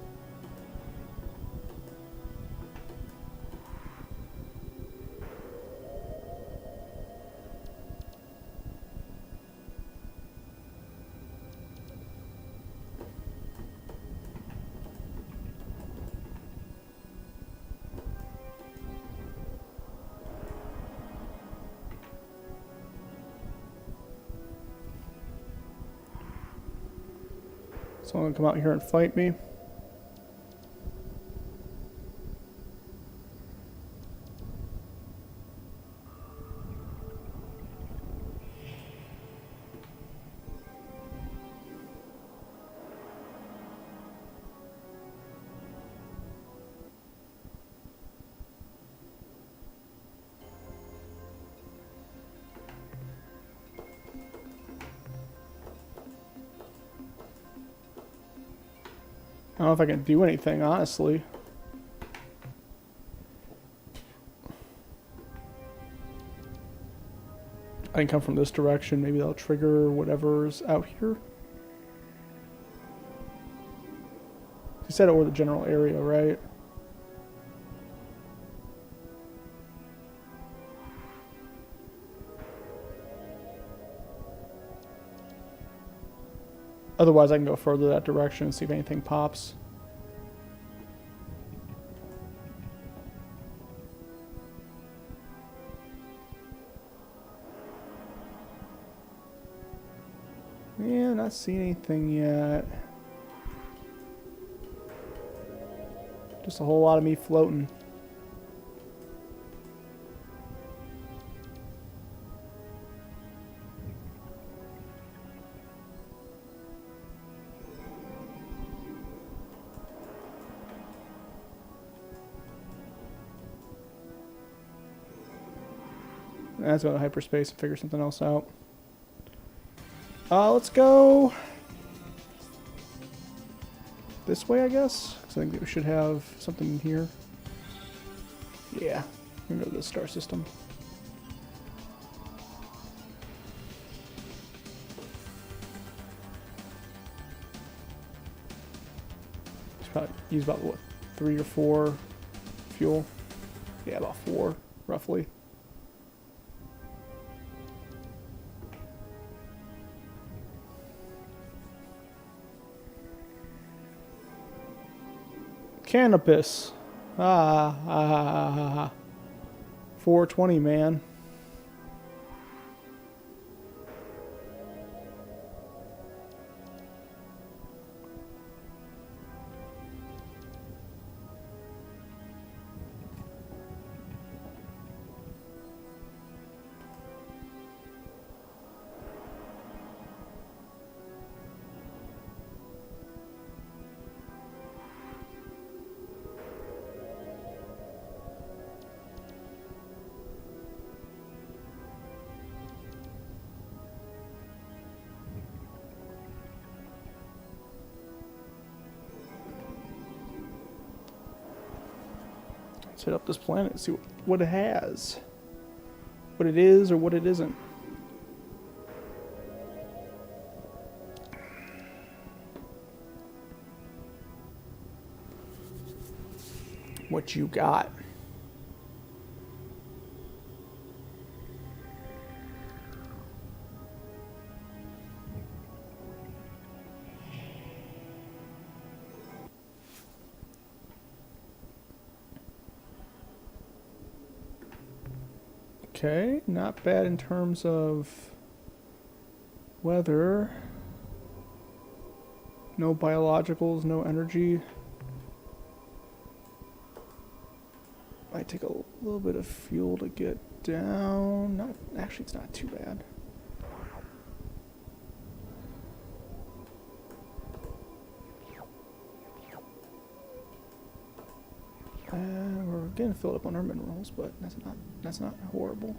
Someone come out here and fight me. I don't know if I can do anything, honestly. I can come from this direction. Maybe that'll trigger whatever's out here. You said over the general area, right? Otherwise, I can go further that direction and see if anything pops. Yeah, not seeing anything yet. Just a whole lot of me floating. Let's go to hyperspace and figure something else out. Let's go this way, I guess. Because I think we should have something in here. Yeah, we're going to go to the star system. Use about, what, 3 or 4 fuel? Yeah, about 4, roughly. Canopus. 420, man. Let's hit up this planet and see what it has. What it is or what it isn't. what you got. Okay, not bad in terms of weather. No biologicals, no energy. Might take a little bit of fuel to get down. Not actually, it's not too bad. We're getting filled up on our minerals, but that's not horrible.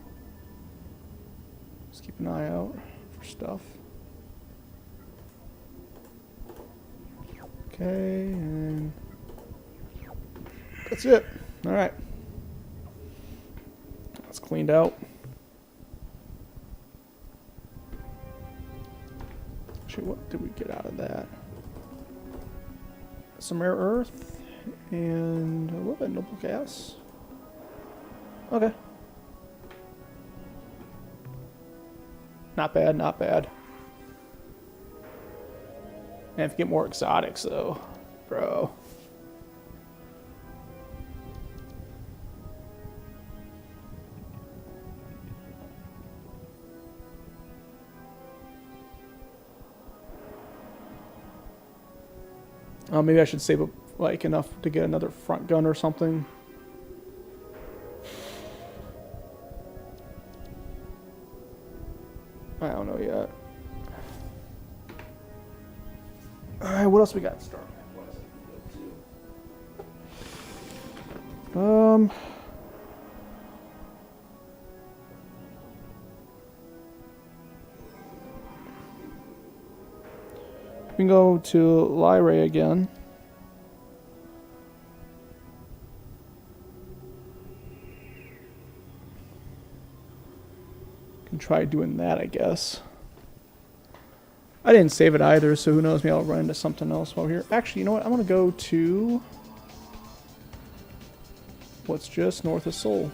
Just keep an eye out for stuff. Okay, and that's it. All right, that's cleaned out. Actually, what did we get out of that? Some rare earth and a little bit of noble gas. Okay. Not bad, not bad. And if you get more exotics, though, bro. Maybe I should save up, like, enough to get another front gun or something. I don't know yet. Alright, what else we got in Star Map? We can go to Lyrae again. Can try doing that, I guess. I didn't save it either, so who knows, maybe I'll run into something else while we're here. Actually, you know what? I'm going to go to what's just north of Seoul.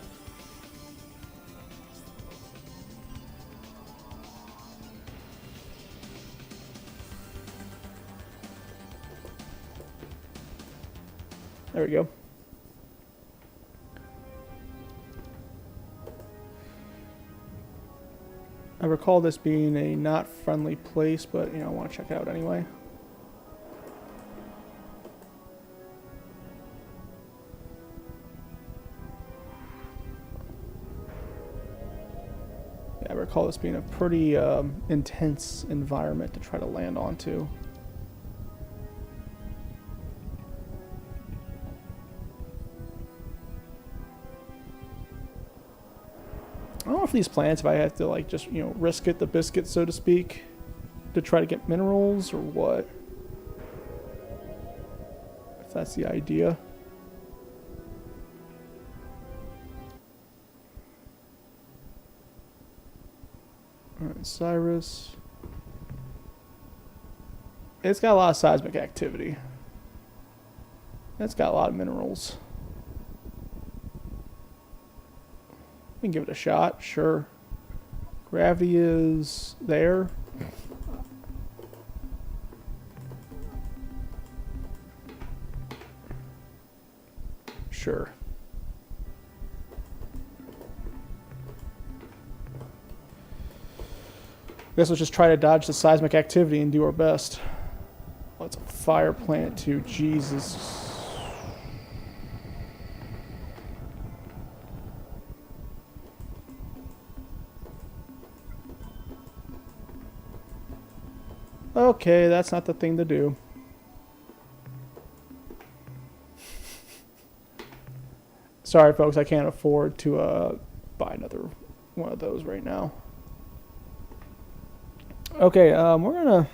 There we go. I recall this being a not friendly place, but, you know, I want to check it out anyway. Yeah, I recall this being a pretty intense environment to try to land onto. I don't know if these planets, if I have to, like, just, you know, risk it the biscuit, so to speak, to try to get minerals, or what. If that's the idea. Alright, Cyrus. It's got a lot of seismic activity. It's got a lot of minerals. We can give it a shot, sure. Gravity is there. Sure. Guess let's just try to dodge the seismic activity and do our best. Oh, it's a fire planet too, Jesus. Okay, that's not the thing to do. Sorry, folks, I can't afford to buy another one of those right now. Okay, we're gonna...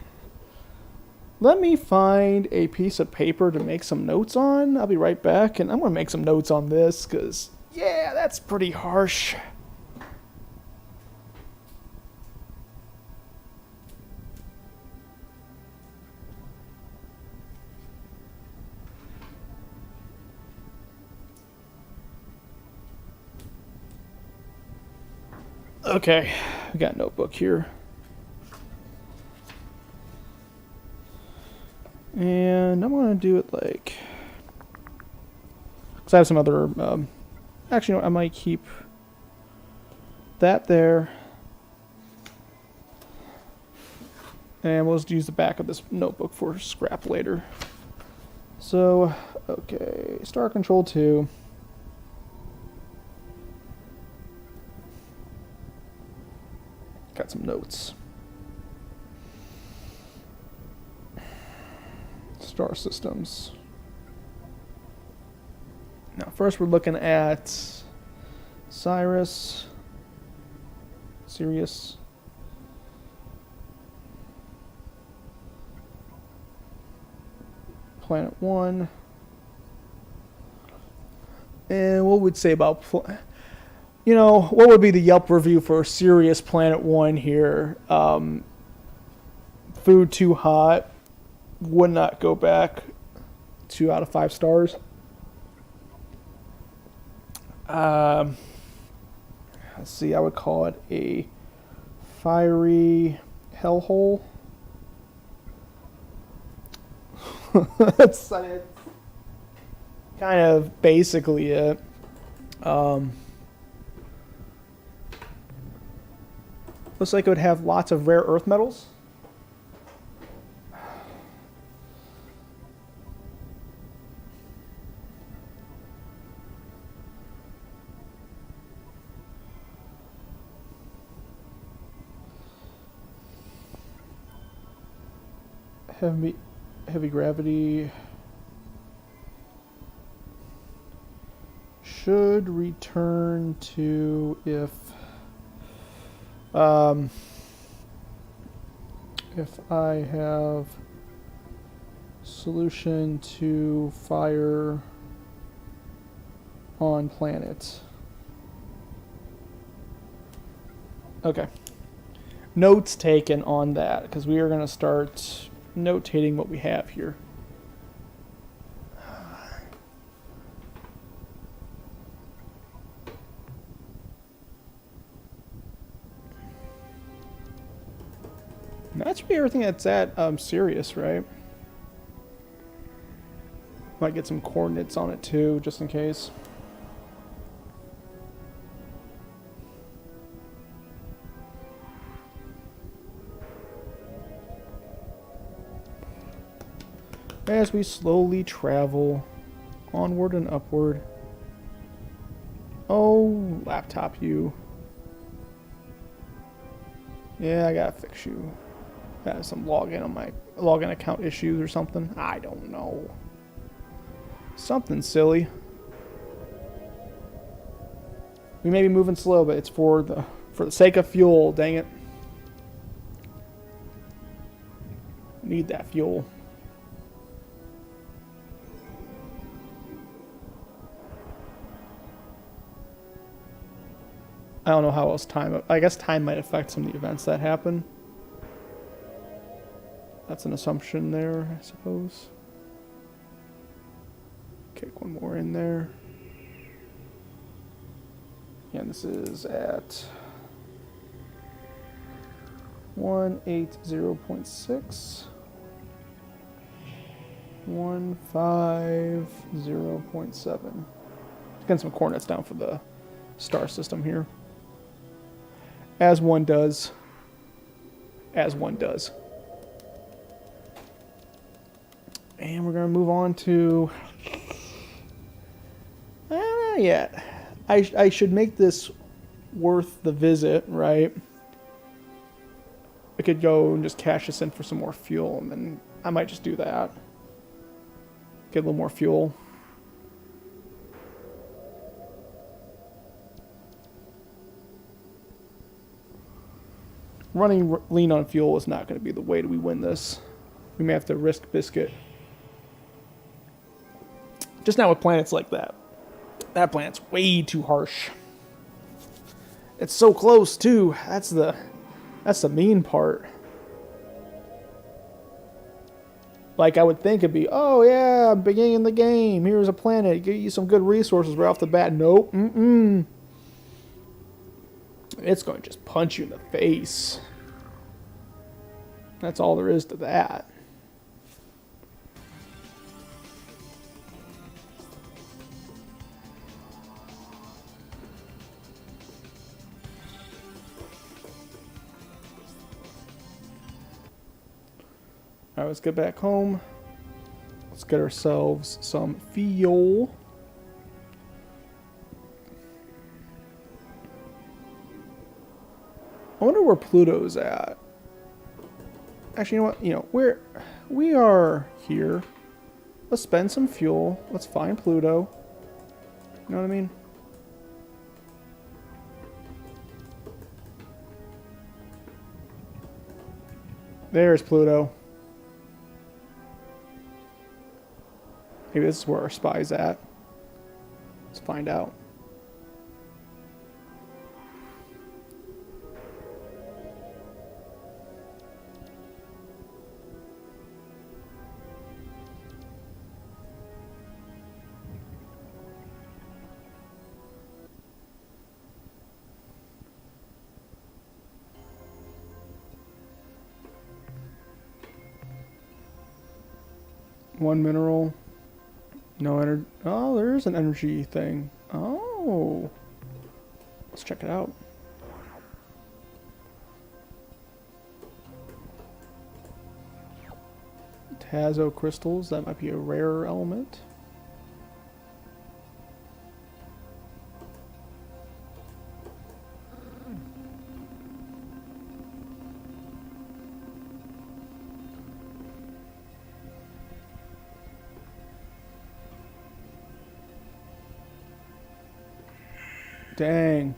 Let me find a piece of paper to make some notes on. I'll be right back, and I'm gonna make some notes on this, because, yeah, that's pretty harsh. Okay, we got a notebook here. And I'm going to do it like... Because I have some other... actually, you know, I might keep that there. And we'll just use the back of this notebook for scrap later. So, okay, Star Control 2. Got some notes. Star systems. Now, first we're looking at Sirius, Planet 1. And what would say about, you know, what would be the Yelp review for Sirius Planet 1 here? Food too hot. Would not go back. 2 out of 5 stars. Let's see, I would call it a fiery hellhole. That's kind of basically it. Looks like it would have lots of rare earth metals. Heavy gravity should return to if I have solution to fire on planet. Okay. Notes taken on that because we are going to start notating what we have here. And that should be everything that's at Sirius, right? Might get some coordinates on it too, just in case. As we slowly travel onward and upward. Oh, laptop you. Yeah, I gotta fix you. Got some login account issues or something. I don't know. Something silly. We may be moving slow, but it's for the sake of fuel, dang it. Need that fuel. I don't know how else time... I guess time might affect some of the events that happen. That's an assumption there, I suppose. Kick one more in there. And this is at 180.6. 150.7. Getting some coordinates down for the star system here. As one does. As one does. And we're going to move on to... Not yet. I should make this worth the visit, right? I could go and just cash this in for some more fuel, and then I might just do that. Get a little more fuel. Running lean on fuel is not going to be the way that we win this. We may have to risk biscuit. Just not with planets like that. That planet's way too harsh. It's so close too. That's the mean part. Like I would think it'd be, oh yeah, beginning the game. Here's a planet. Give you some good resources right off the bat. Nope. It's going to just punch you in the face. That's all there is to that. Alright, let's get back home. Let's get ourselves some fuel. I wonder where Pluto's at. Actually, you know what? We are here. Let's spend some fuel. Let's find Pluto. You know what I mean? There's Pluto. Maybe this is where our spy's at. Let's find out. One mineral. No energy. Oh, there is an energy thing. Oh. Let's check it out. Tazo crystals. That might be a rare element. Dang.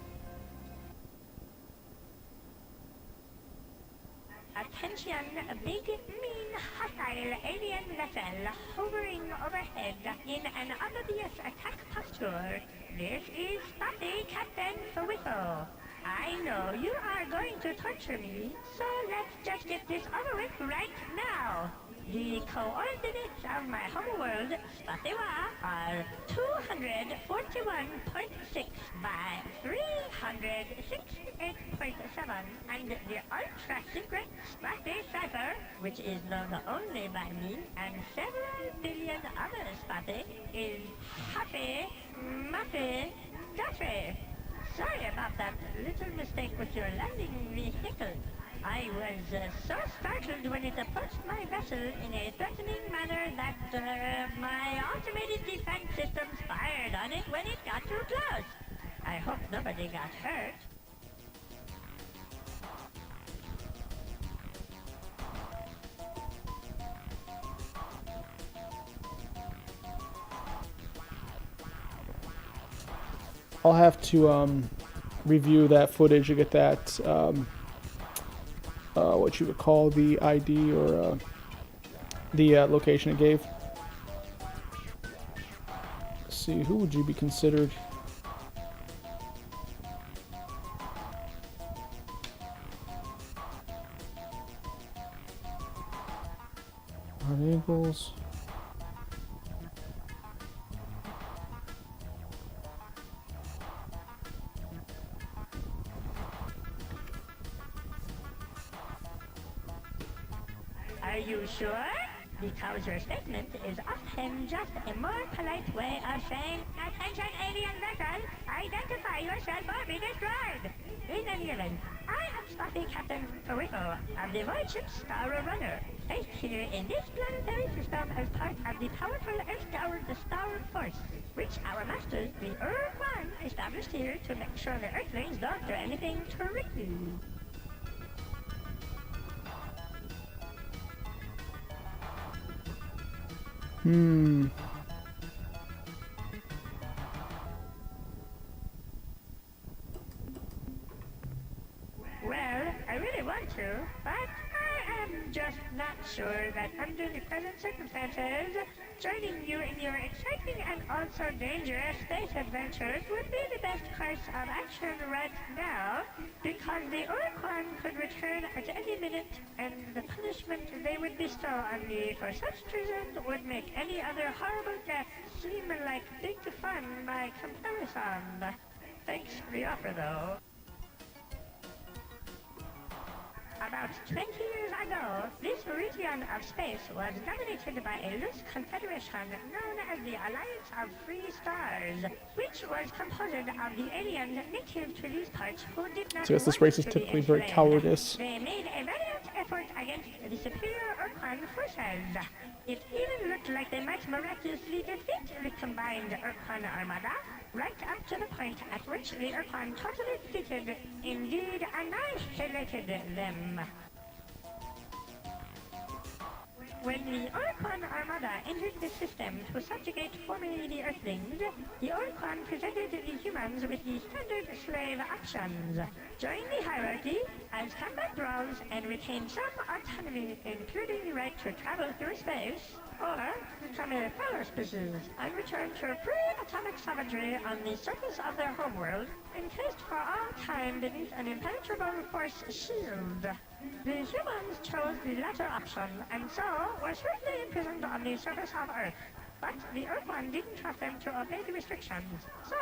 Attention, a big, mean, hostile alien vessel hovering overhead in an obvious attack posture. This is Spotty Captain Whistle. I know you are going to torture me, so let's just get this over with right now. The coordinates of my homeworld, Spatiwa, are 241.6 by 368.7, and the ultra-secret Spatty cipher, which is known only by me and several billion other Spatty, is Happy Muffy Duffy. Sorry about that little mistake with your landing vehicle. I was so startled when it approached my vessel in a threatening manner that my automated defense systems fired on it when it got too close. I hope nobody got hurt. I'll have to review that footage to get that what you would call the ID or the location it gave. Let's see, who would you be considered? On Eagles. Are you sure? Because your statement is often just a more polite way of saying, attention alien vessel, identify yourself or be destroyed. In any event, I am Spotty Captain Rico of the Void Ship Star Runner, placed here in this planetary system as part of the powerful Earth-powered Star Force, which our masters, the Ur-Quan, established here to make sure the Earthlings don't do anything tricky. Well, I really want to, but I am just not sure that under the present circumstances, joining you in your exciting and also dangerous space adventures would be the best course of action right now, because the Ur-Quan could return at any minute, and the punishment they would bestow on me for such treason would make any other horrible death seem like big fun by comparison. Thanks for the offer, though. About 20 years ago, this region of space was dominated by a loose confederation known as the Alliance of Free Stars, which was composed of the aliens native to these parts who did not So I guess this want race is to be typically very enslaved. cowardice. They made a valiant effort against the superior Urquan forces. It even looked like they might miraculously defeat the combined Urquan armada, right up to the point at which the Urquan totally defeated, indeed annihilated them. When the Urquan armada entered the system to subjugate formerly the Earthlings, the Urquan presented the humans with the standard slave options. Join the hierarchy as combat drones and retain some autonomy, including the right to travel through space, or become a fellow species and return to pre-atomic savagery on the surface of their homeworld, encased for all time beneath an impenetrable force shield. The humans chose the latter option, and so were swiftly imprisoned on the surface of Earth. But the Earthman didn't trust them to obey the restrictions, so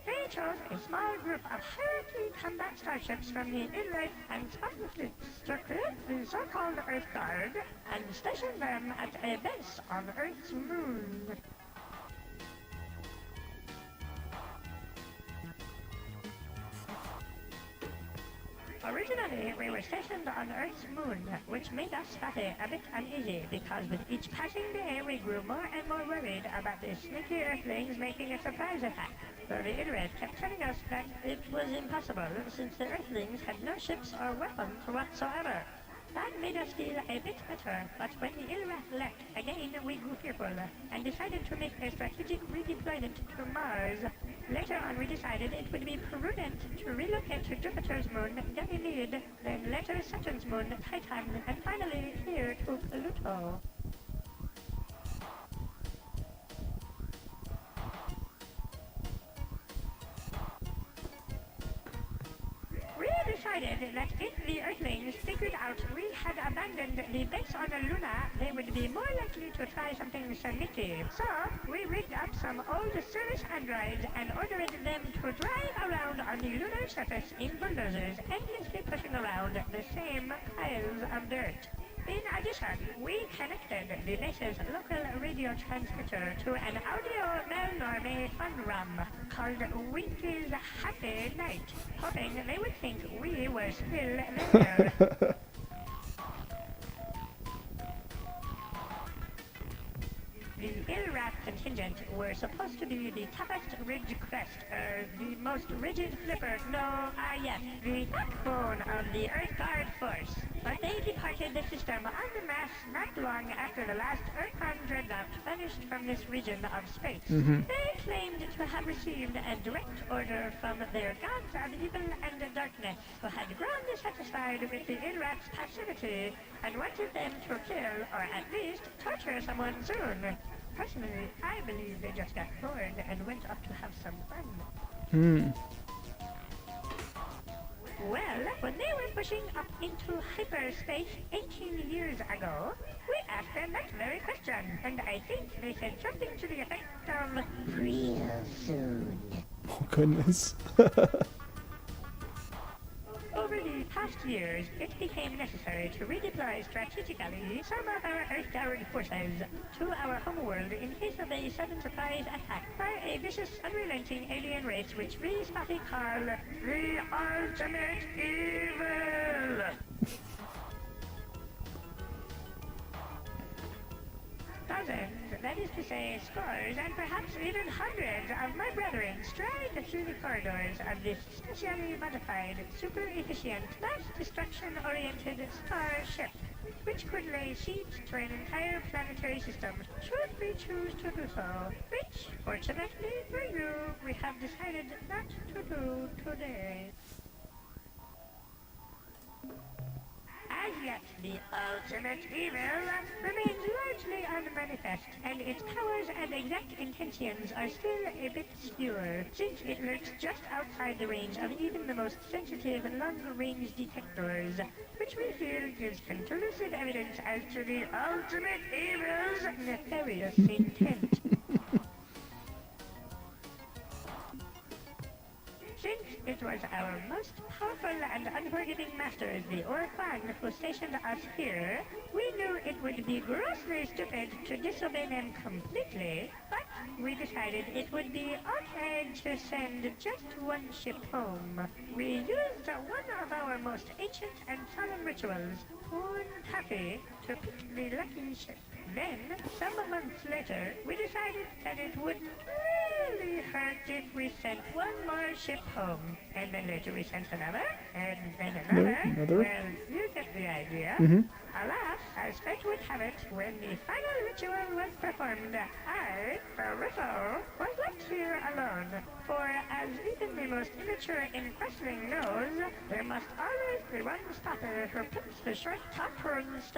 they chose a small group of hierarchy combat starships from the Inlet and Spartan fleets to create the so-called Earth Guard and station them at a base on Earth's moon. Originally, we were stationed on Earth's moon, which made us spotty a bit uneasy, because with each passing day we grew more and more worried about the sneaky Earthlings making a surprise attack. Though the Illrat kept telling us that it was impossible, since the Earthlings had no ships or weapons whatsoever. That made us feel a bit better, but when the Illrat left, again we grew fearful, and decided to make a strategic redeployment to Mars. Later on we decided it would be prudent to relocate to Jupiter's moon, Ganymede, then later Saturn's moon, Titan, and finally here to Pluto. We decided that if the Earthlings figured out we had abandoned the base on Luna, they would be more likely to try something sneaky. So, we rigged up some old service androids and ordered them to drive around on the lunar surface in bulldozers, endlessly pushing around the same piles of dirt. In addition, we connected the base's local radio transmitter to an audio malnorme fun rum called Winky's Happy Night, hoping they would think we were still there. The Illrat contingent were supposed to be the toughest ridge crest, the most rigid flipper, yes, the backbone of the Earth Guard force. But they departed the system en masse not long after the last Urquan dreadnought vanished from this region of space. They claimed to have received a direct order from their gods of evil and darkness, who had grown dissatisfied with the Illrat's passivity and wanted them to kill, or at least torture someone soon. Personally, I believe they just got bored and went off to have some fun. Well, when they were pushing up into hyperspace 18 years ago, we asked them that very question, and I think they said something to the effect of, "Real soon." Oh, goodness. Over the past years, it became necessary to redeploy strategically some of our Earth-Guard forces to our homeworld in case of a sudden surprise attack by a vicious, unrelenting alien race which we spotty call the Ultimate Evil. Dozens, that is to say scores, and perhaps even hundreds of my brethren stride through the corridors of this specially modified, super-efficient, mass destruction-oriented starship, which could lay siege to an entire planetary system should we choose to do so, which, fortunately for you, we have decided not to do today. As yet, the ultimate evil remains largely unmanifest, and its powers and exact intentions are still a bit obscure, since it lurks just outside the range of even the most sensitive long-range detectors, which we feel gives conclusive evidence as to the ultimate evil's nefarious intent. Since it was our most powerful and unforgiving masters, the Orphan, who stationed us here. We knew it would be grossly stupid to disobey them completely, but we decided it would be okay to send just one ship home. We used one of our most ancient and solemn rituals, Horn Taffy, to pick the lucky ship. Then, some months later, we decided that it would really hurt if we sent one more ship home. And then later we sent another, and then another. Well, you get the idea. Alas, as fate would have it, when the final ritual was performed, I, Barrisso, was left here alone. For as even the most immature in wrestling knows, there must always be one spotter who puts the short top runs.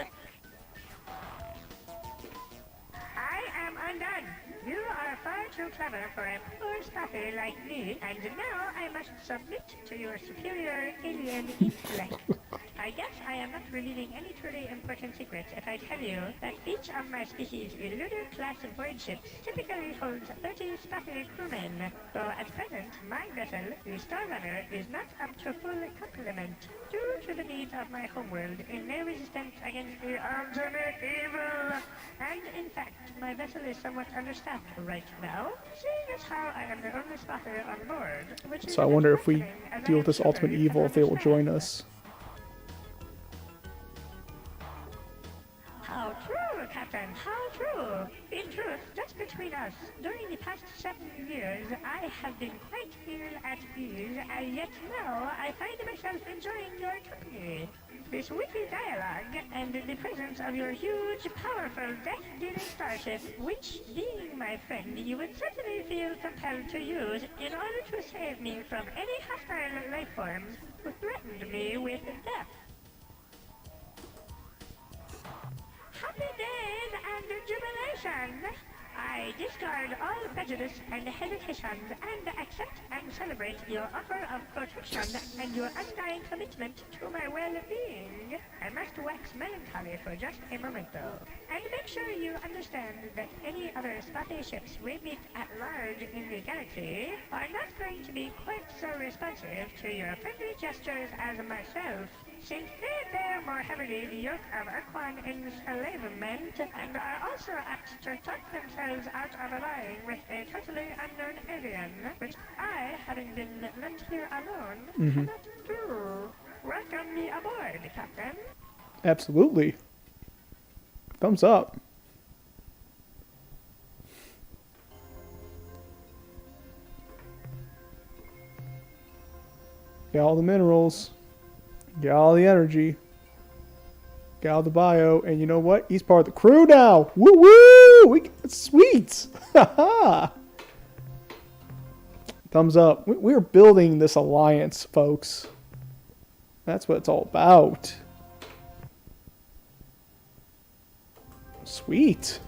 I am undone. You are far too clever for a poor stuffy like me, and now I must submit to your superior alien intellect. I guess I am not revealing any truly important secrets if I tell you that each of my species' Illuder-class void ships typically holds 30 stuffy crewmen, though at present my vessel, the Star Runner, is not up to full complement due to the needs of my homeworld in their resistance against the ultimate evil. And in fact, my vessel is somewhat understaffed right now, seeing as how I am the only spotter on board. Which is So I wonder if we deal with this ultimate evil, if they will join us. How true, Captain, how true. In truth, just between us, during the past 7 years, I have been quite ill at ease, and yet now I find myself enjoying your company. This witty dialogue, and the presence of your huge, powerful, death-dealing starship, which, being my friend, you would certainly feel compelled to use in order to save me from any hostile life forms who threatened me with death. Happy days and jubilation! I discard all prejudice and hesitations and accept and celebrate your offer of protection and your undying commitment to my well-being. I must wax melancholy for just a moment, though, and make sure you understand that any other spotty ships we meet at large in the galaxy are not going to be quite so responsive to your friendly gestures as myself, since they bear more heavily the yoke of Arquan enslavement and are also apt to talk themselves out of allying with a totally unknown alien, which I, having been left here alone, cannot do. Welcome me aboard, Captain. Absolutely. Thumbs up. Got all the minerals. Got all the energy. Got all the bio. And you know what? He's part of the crew now. Woo woo! We got sweet. Thumbs up. We're building this alliance, folks. That's what it's all about. Sweet.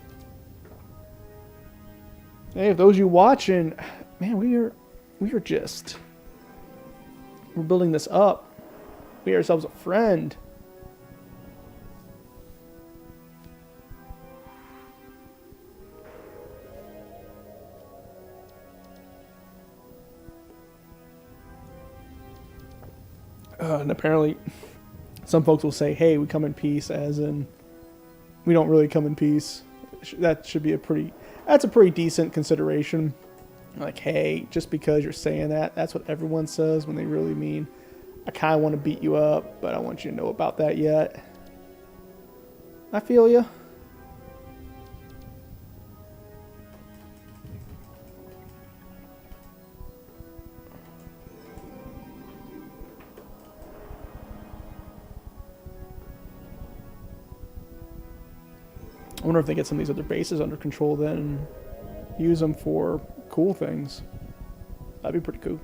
Hey, if those of you watching, man, we're building this up. We got ourselves a friend. And apparently, some folks will say, hey, we come in peace, as in, we don't really come in peace. That should be that's a pretty decent consideration. Like, hey, just because you're saying that, that's what everyone says when they really mean, I kind of want to beat you up, but I don't want you to know about that yet. I feel you. I wonder if they get some of these other bases under control then and use them for cool things. That'd be pretty cool.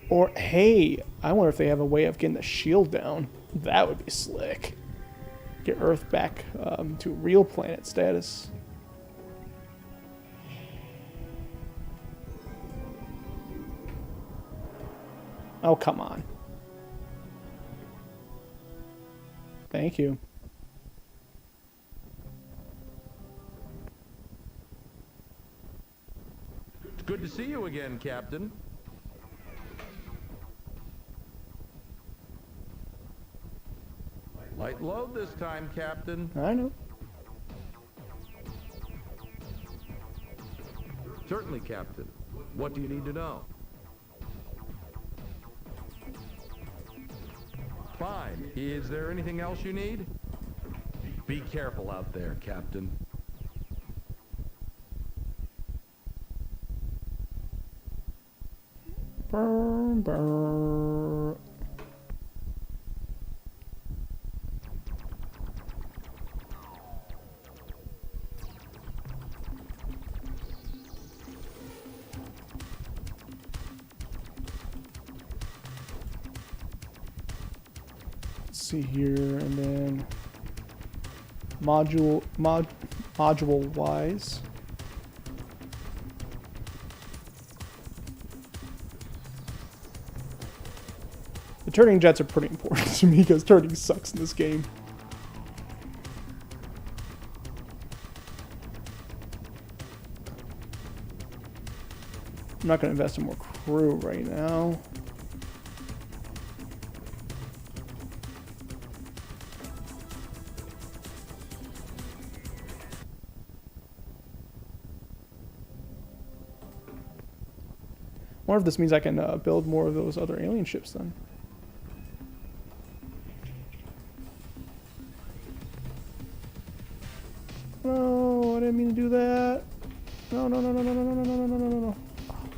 Or, hey, I wonder if they have a way of getting the shield down. That would be slick. Get Earth back to real planet status. Oh, come on. Thank you. good to see you again, Captain. Light load this time, Captain. I know. Certainly, Captain. What do you need to know? Fine. Is there anything else you need? Be careful out there, Captain. Burr, burr. Let's see here, and then module wise. The turning jets are pretty important to me because turning sucks in this game. I'm not going to invest in more crew right now. I wonder if this means I can build more of those other alien ships then. No, I didn't mean to do that. No, no, no, no, no, no, no, no, no, no, no, no, no. Oh,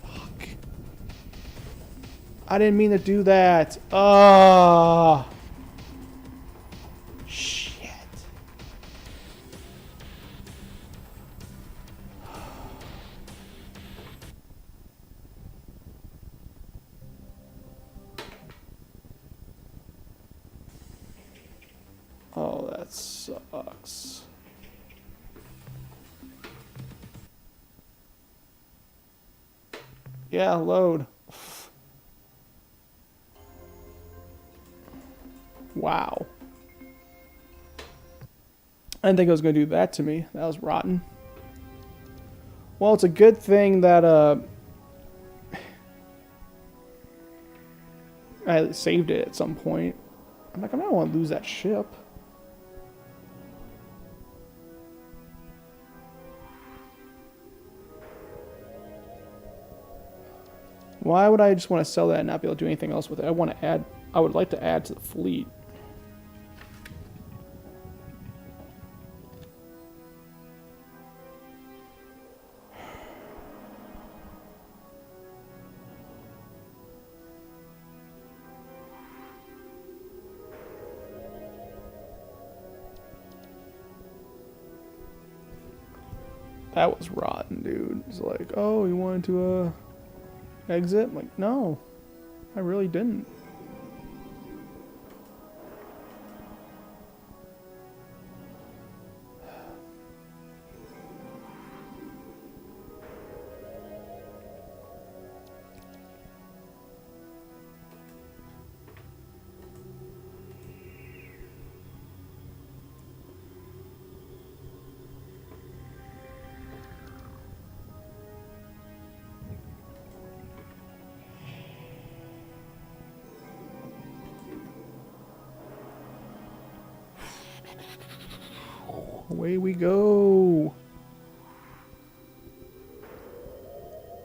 fuck. I didn't mean to do that. Ah. Shit. Oh, that sucks. Yeah, load. Wow. I didn't think it was going to do that to me. That was rotten. Well, it's a good thing that I saved it at some point. I'm like, I don't want to lose that ship. Why would I just want to sell that and not be able to do anything else with it? I want to add. I would like to add to the fleet. That was rotten, dude. It's like, oh, you wanted to exit? I'm like, no, I really didn't. Away we go.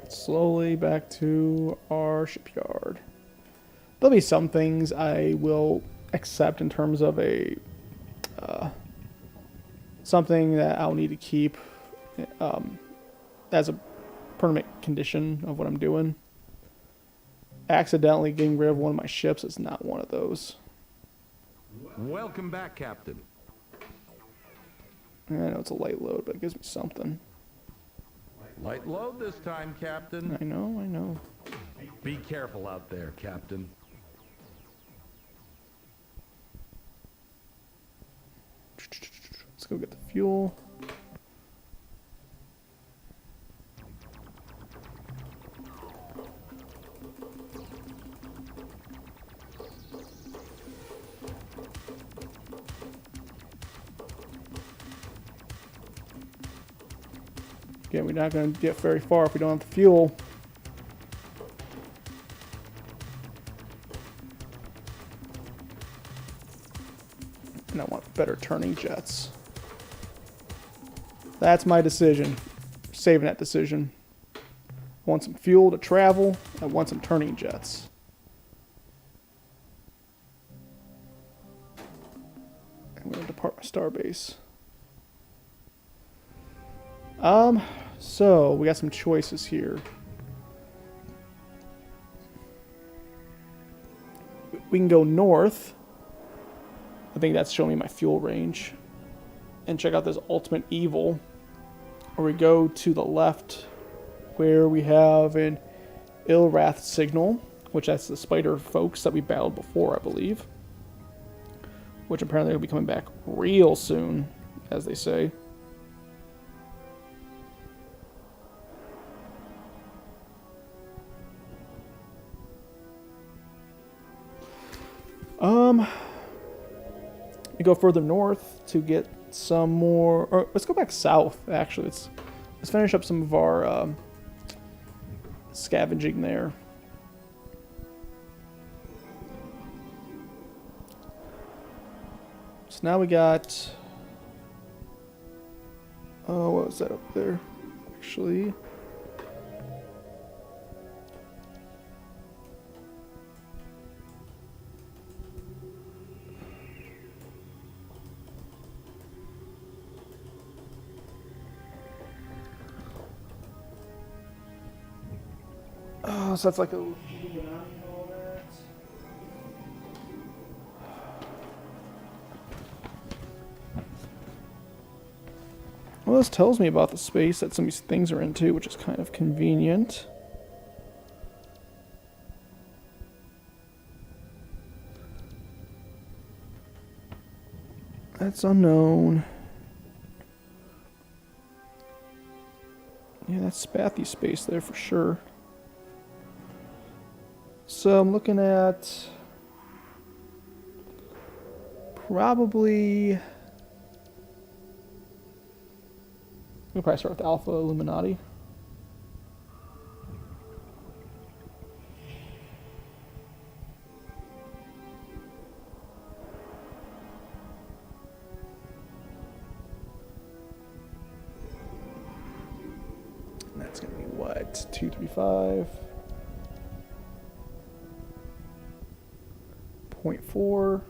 Slowly back to our shipyard. There'll be some things I will accept in terms of a something that I'll need to keep as a permanent condition of what I'm doing. Accidentally getting rid of one of my ships is not one of those. Welcome back, Captain. I know it's a light load, but it gives me something. Light load this time, Captain. I know, I know. Be careful out there, Captain. Let's go get the fuel. Again, we're not going to get very far if we don't have the fuel. And I want better turning jets. That's my decision. Saving that decision. I want some fuel to travel. I want some turning jets. I'm going to depart my starbase. So we got some choices here. We can go north. I think that's showing me my fuel range. And check out this ultimate evil. Or we go to the left where we have an Ilrath signal, which that's the spider folks that we battled before, I believe. Which apparently will be coming back real soon, as they say. We go further north to get some more, or let's go back south, actually. Let's finish up some of our scavenging there. So now we got, oh, what was that up there? Actually, oh, so that's like a Illuminati and all that. Well, this tells me about the space that some of these things are into, which is kind of convenient. That's unknown. Yeah, that's Spathy space there for sure. So I'm looking at probably, we'll probably start with Alpha Illuminati. And that's going to be what? 235. 0.4,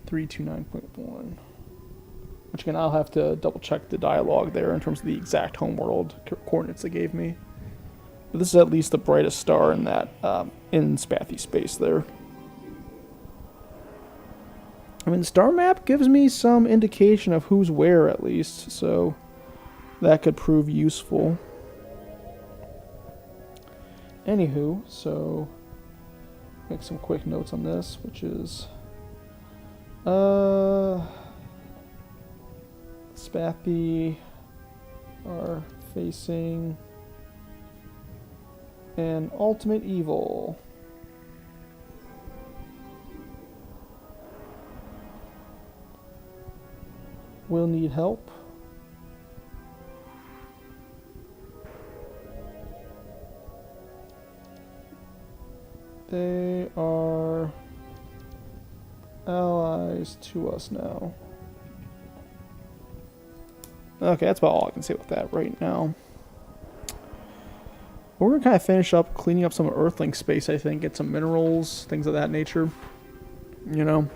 329.1. Which again, I'll have to double check the dialogue there in terms of the exact homeworld coordinates they gave me. But this is at least the brightest star in that in Spathy space there. I mean, the star map gives me some indication of who's where at least, so that could prove useful. Anywho, so make some quick notes on this, which is Spathy are facing an ultimate evil. Will need help. They are allies to us now. Okay, that's about all I can say with that right now. We're going to kind of finish up cleaning up some Earthling space, I think. Get some minerals, things of that nature. You know.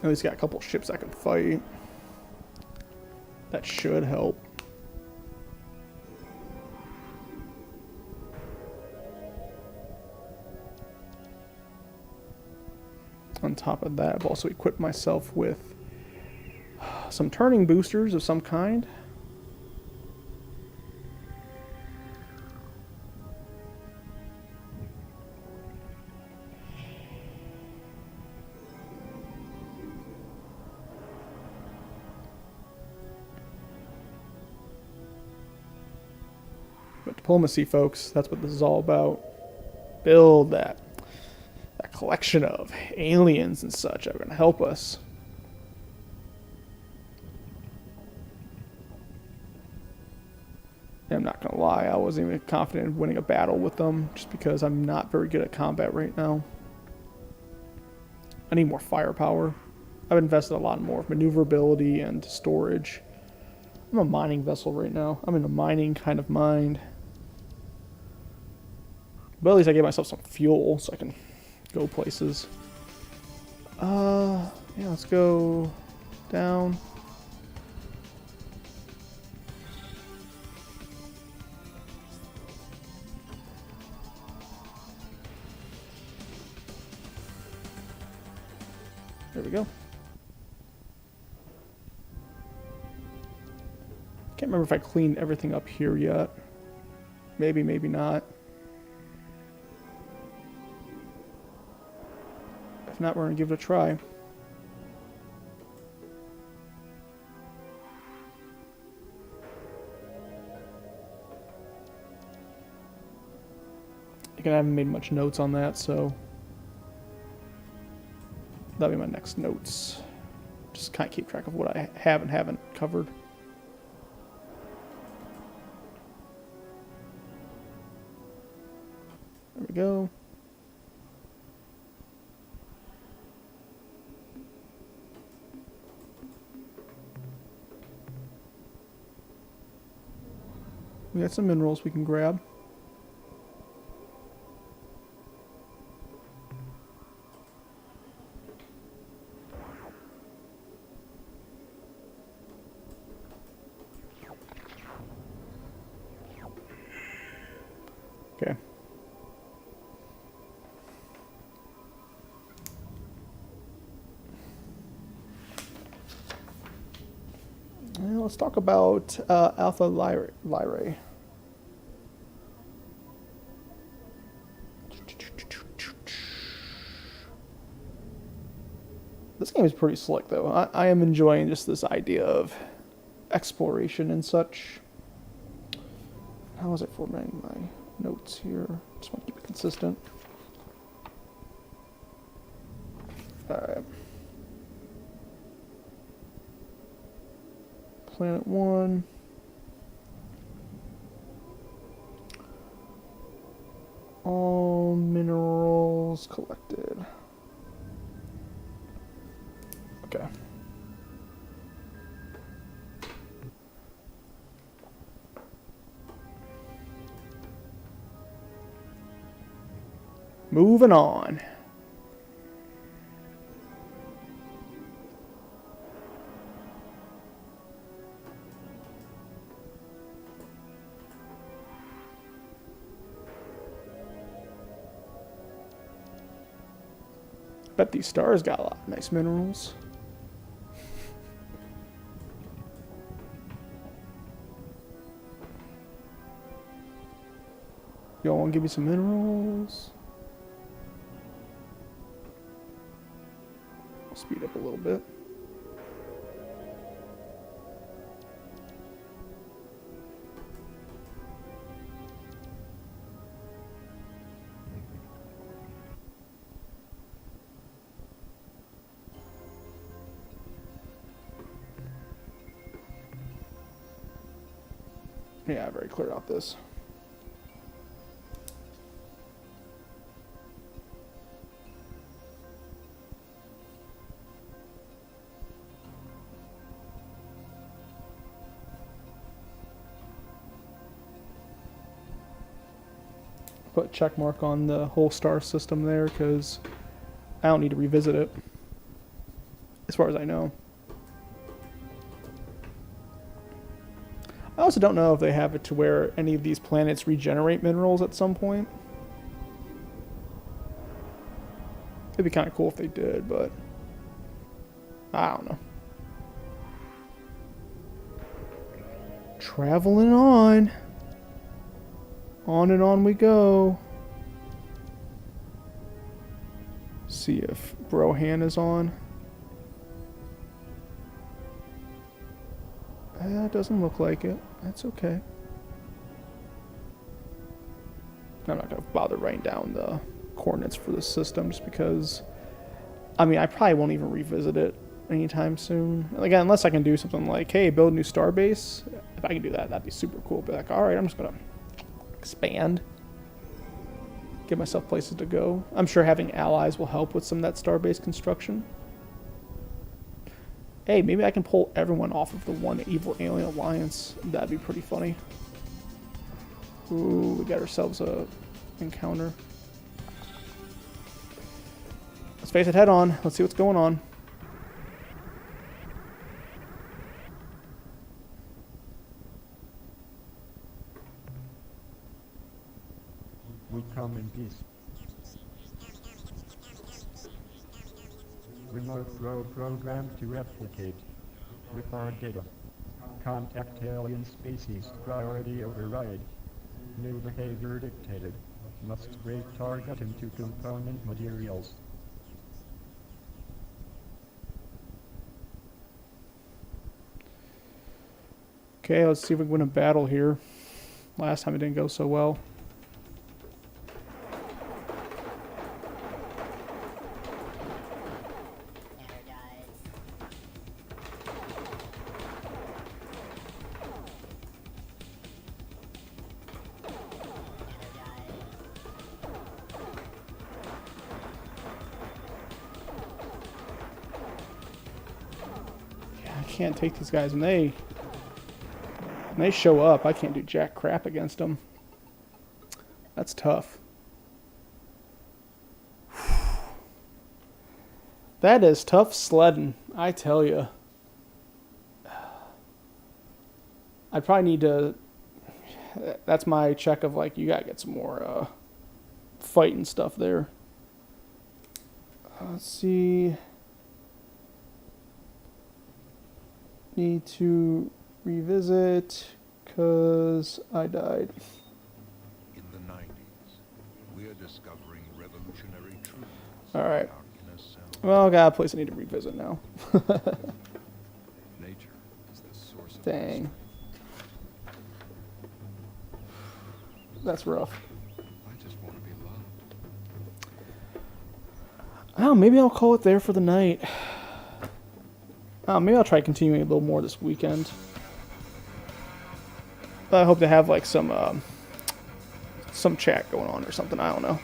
At least got a couple ships I can fight. That should help. On top of that, I've also equipped myself with some turning boosters of some kind. But diplomacy, folks, that's what this is all about. Build that collection of aliens and such that are going to help us. And I'm not going to lie, I wasn't even confident in winning a battle with them just because I'm not very good at combat right now. I need more firepower. I've invested a lot more maneuverability and storage. I'm a mining vessel right now. I'm in a mining kind of mind. But at least I gave myself some fuel so I can go places. Yeah, let's go down. There we go. Can't remember if I cleaned everything up here yet. Maybe, maybe not. If not, we're going to give it a try. Again, I haven't made much notes on that, so that'll be my next notes. Just kind of keep track of what I have and haven't covered. There we go. We got some minerals we can grab. Okay. Well, let's talk about Alpha Lyrae. This game is pretty slick, though. I am enjoying just this idea of exploration and such. How was I formatting my notes here? Just want to keep it consistent. Alright. Planet 1. All minerals collected. Okay. Moving on. Bet these stars got a lot of nice minerals. Y'all want to give me some minerals? I'll speed up a little bit. Yeah, I've already cleared out this. Put a check mark on the whole star system there because I don't need to revisit it, as far as I know. I also don't know if they have it to where any of these planets regenerate minerals at some point. It'd be kind of cool if they did, but I don't know. Traveling on. On and on we go. See if Brohan is on. It doesn't look like it. That's okay. I'm not going to bother writing down the coordinates for the system just because, I mean, I probably won't even revisit it anytime soon. Again, unless I can do something like, hey, build a new starbase. If I can do that, that'd be super cool. Be like, all right, I'm just going to expand. Give myself places to go. I'm sure having allies will help with some of that starbase construction. Hey, maybe I can pull everyone off of the one evil alien alliance. That'd be pretty funny. Ooh, we got ourselves a encounter. Let's face it head on. Let's see what's going on. We come in peace. Remote probe programmed to replicate. With our data. Contact alien species. Priority override. New behavior dictated. Must break target into component materials. Okay, let's see if we can win a battle here. Last time it didn't go so well. I can't take these guys, and they show up. I can't do jack crap against them. That's tough. That is tough sledding, I tell you. I probably need to. That's my check of like, you gotta get some more fighting stuff there. Let's see. Need to revisit because I died. In the 90s, we are discovering revolutionary truths. All right. About inner self. Well, I got a place I need to revisit now. Nature is the source of Dang. That's rough. I just want to be loved. Oh, maybe I'll call it there for the night. Maybe I'll try continuing a little more this weekend. But I hope to have like some chat going on or something. I don't know.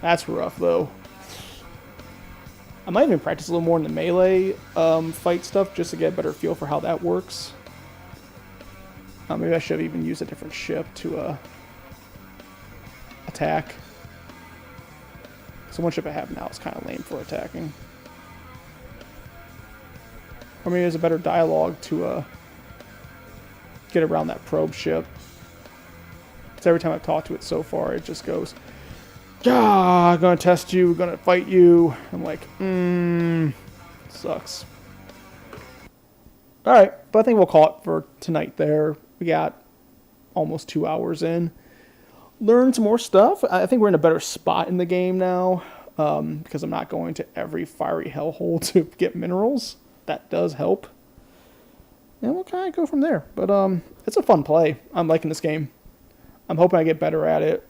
That's rough though. I might even practice a little more in the melee fight stuff just to get a better feel for how that works. Maybe I should even use a different ship to attack. So one ship I have now is kind of lame for attacking. Or maybe there's a better dialogue to get around that probe ship. Because every time I've talked to it so far, it just goes, "Yeah, I'm gonna test you, gonna fight you." I'm like, sucks. Alright, but I think we'll call it for tonight there. We got almost 2 hours in. Learned some more stuff. I think we're in a better spot in the game now. Because I'm not going to every fiery hellhole to get minerals. That does help. And we'll kind of go from there. But it's a fun play. I'm liking this game. I'm hoping I get better at it.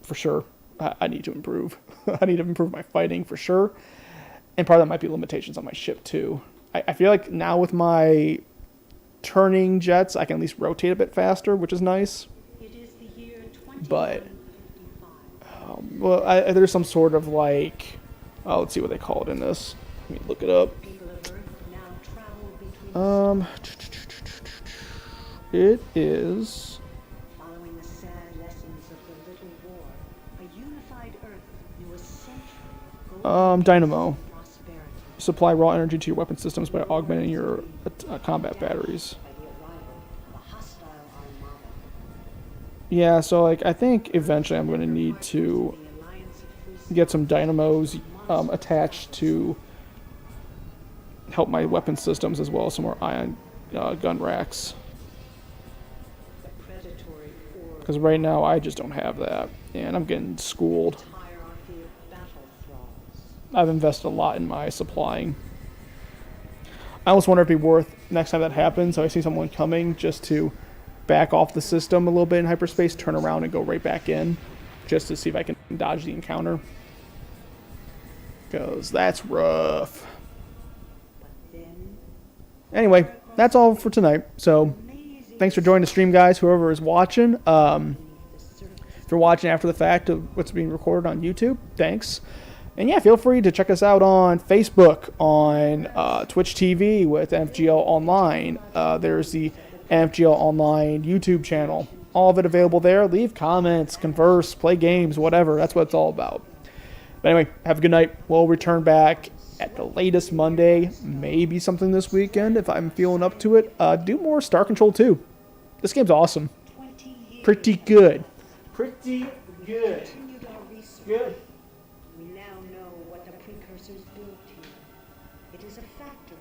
For sure. I need to improve. I need to improve my fighting for sure. And part of that might be limitations on my ship too. I feel like now with my turning jets, I can at least rotate a bit faster, which is nice. It is the year 2155. But, well, there's some sort of like, let's see what they call it in this. Let me look it up. People of Earth now travel between It is. following the sad lessons of the Little War, a unified Earth knew a century of golden Dynamo. prosperity Supply raw energy to your weapon systems by augmenting your combat batteries. by the arrival of a hostile armada. Yeah, so like I think eventually I'm going to need to The Alliance of Free get some dynamos attached to help my weapon systems, as well as some more ion gun racks. the predatory orb Because right now I just don't have that, and I'm getting schooled. hierarchy of battle thralls. I've invested a lot in my supplying. I almost wonder if it'd be worth next time that happens, so I see someone coming, just to back off the system a little bit in hyperspace, turn around, and go right back in, just to see if I can dodge the encounter. Because that's rough. Anyway, that's all for tonight. So, thanks for joining the stream, guys, whoever is watching. If you're watching after the fact of what's being recorded on YouTube, thanks. And yeah, feel free to check us out on Facebook, on Twitch TV with NFGL Online. There's the NFGL Online YouTube channel. All of it available there. Leave comments, converse, play games, whatever. That's what it's all about. But anyway, have a good night. We'll return back at the latest Monday. Maybe something this weekend if I'm feeling up to it. Do more Star Control 2. This game's awesome. Pretty good. Pretty good. Good. We now know what the precursors built here. It is a factory.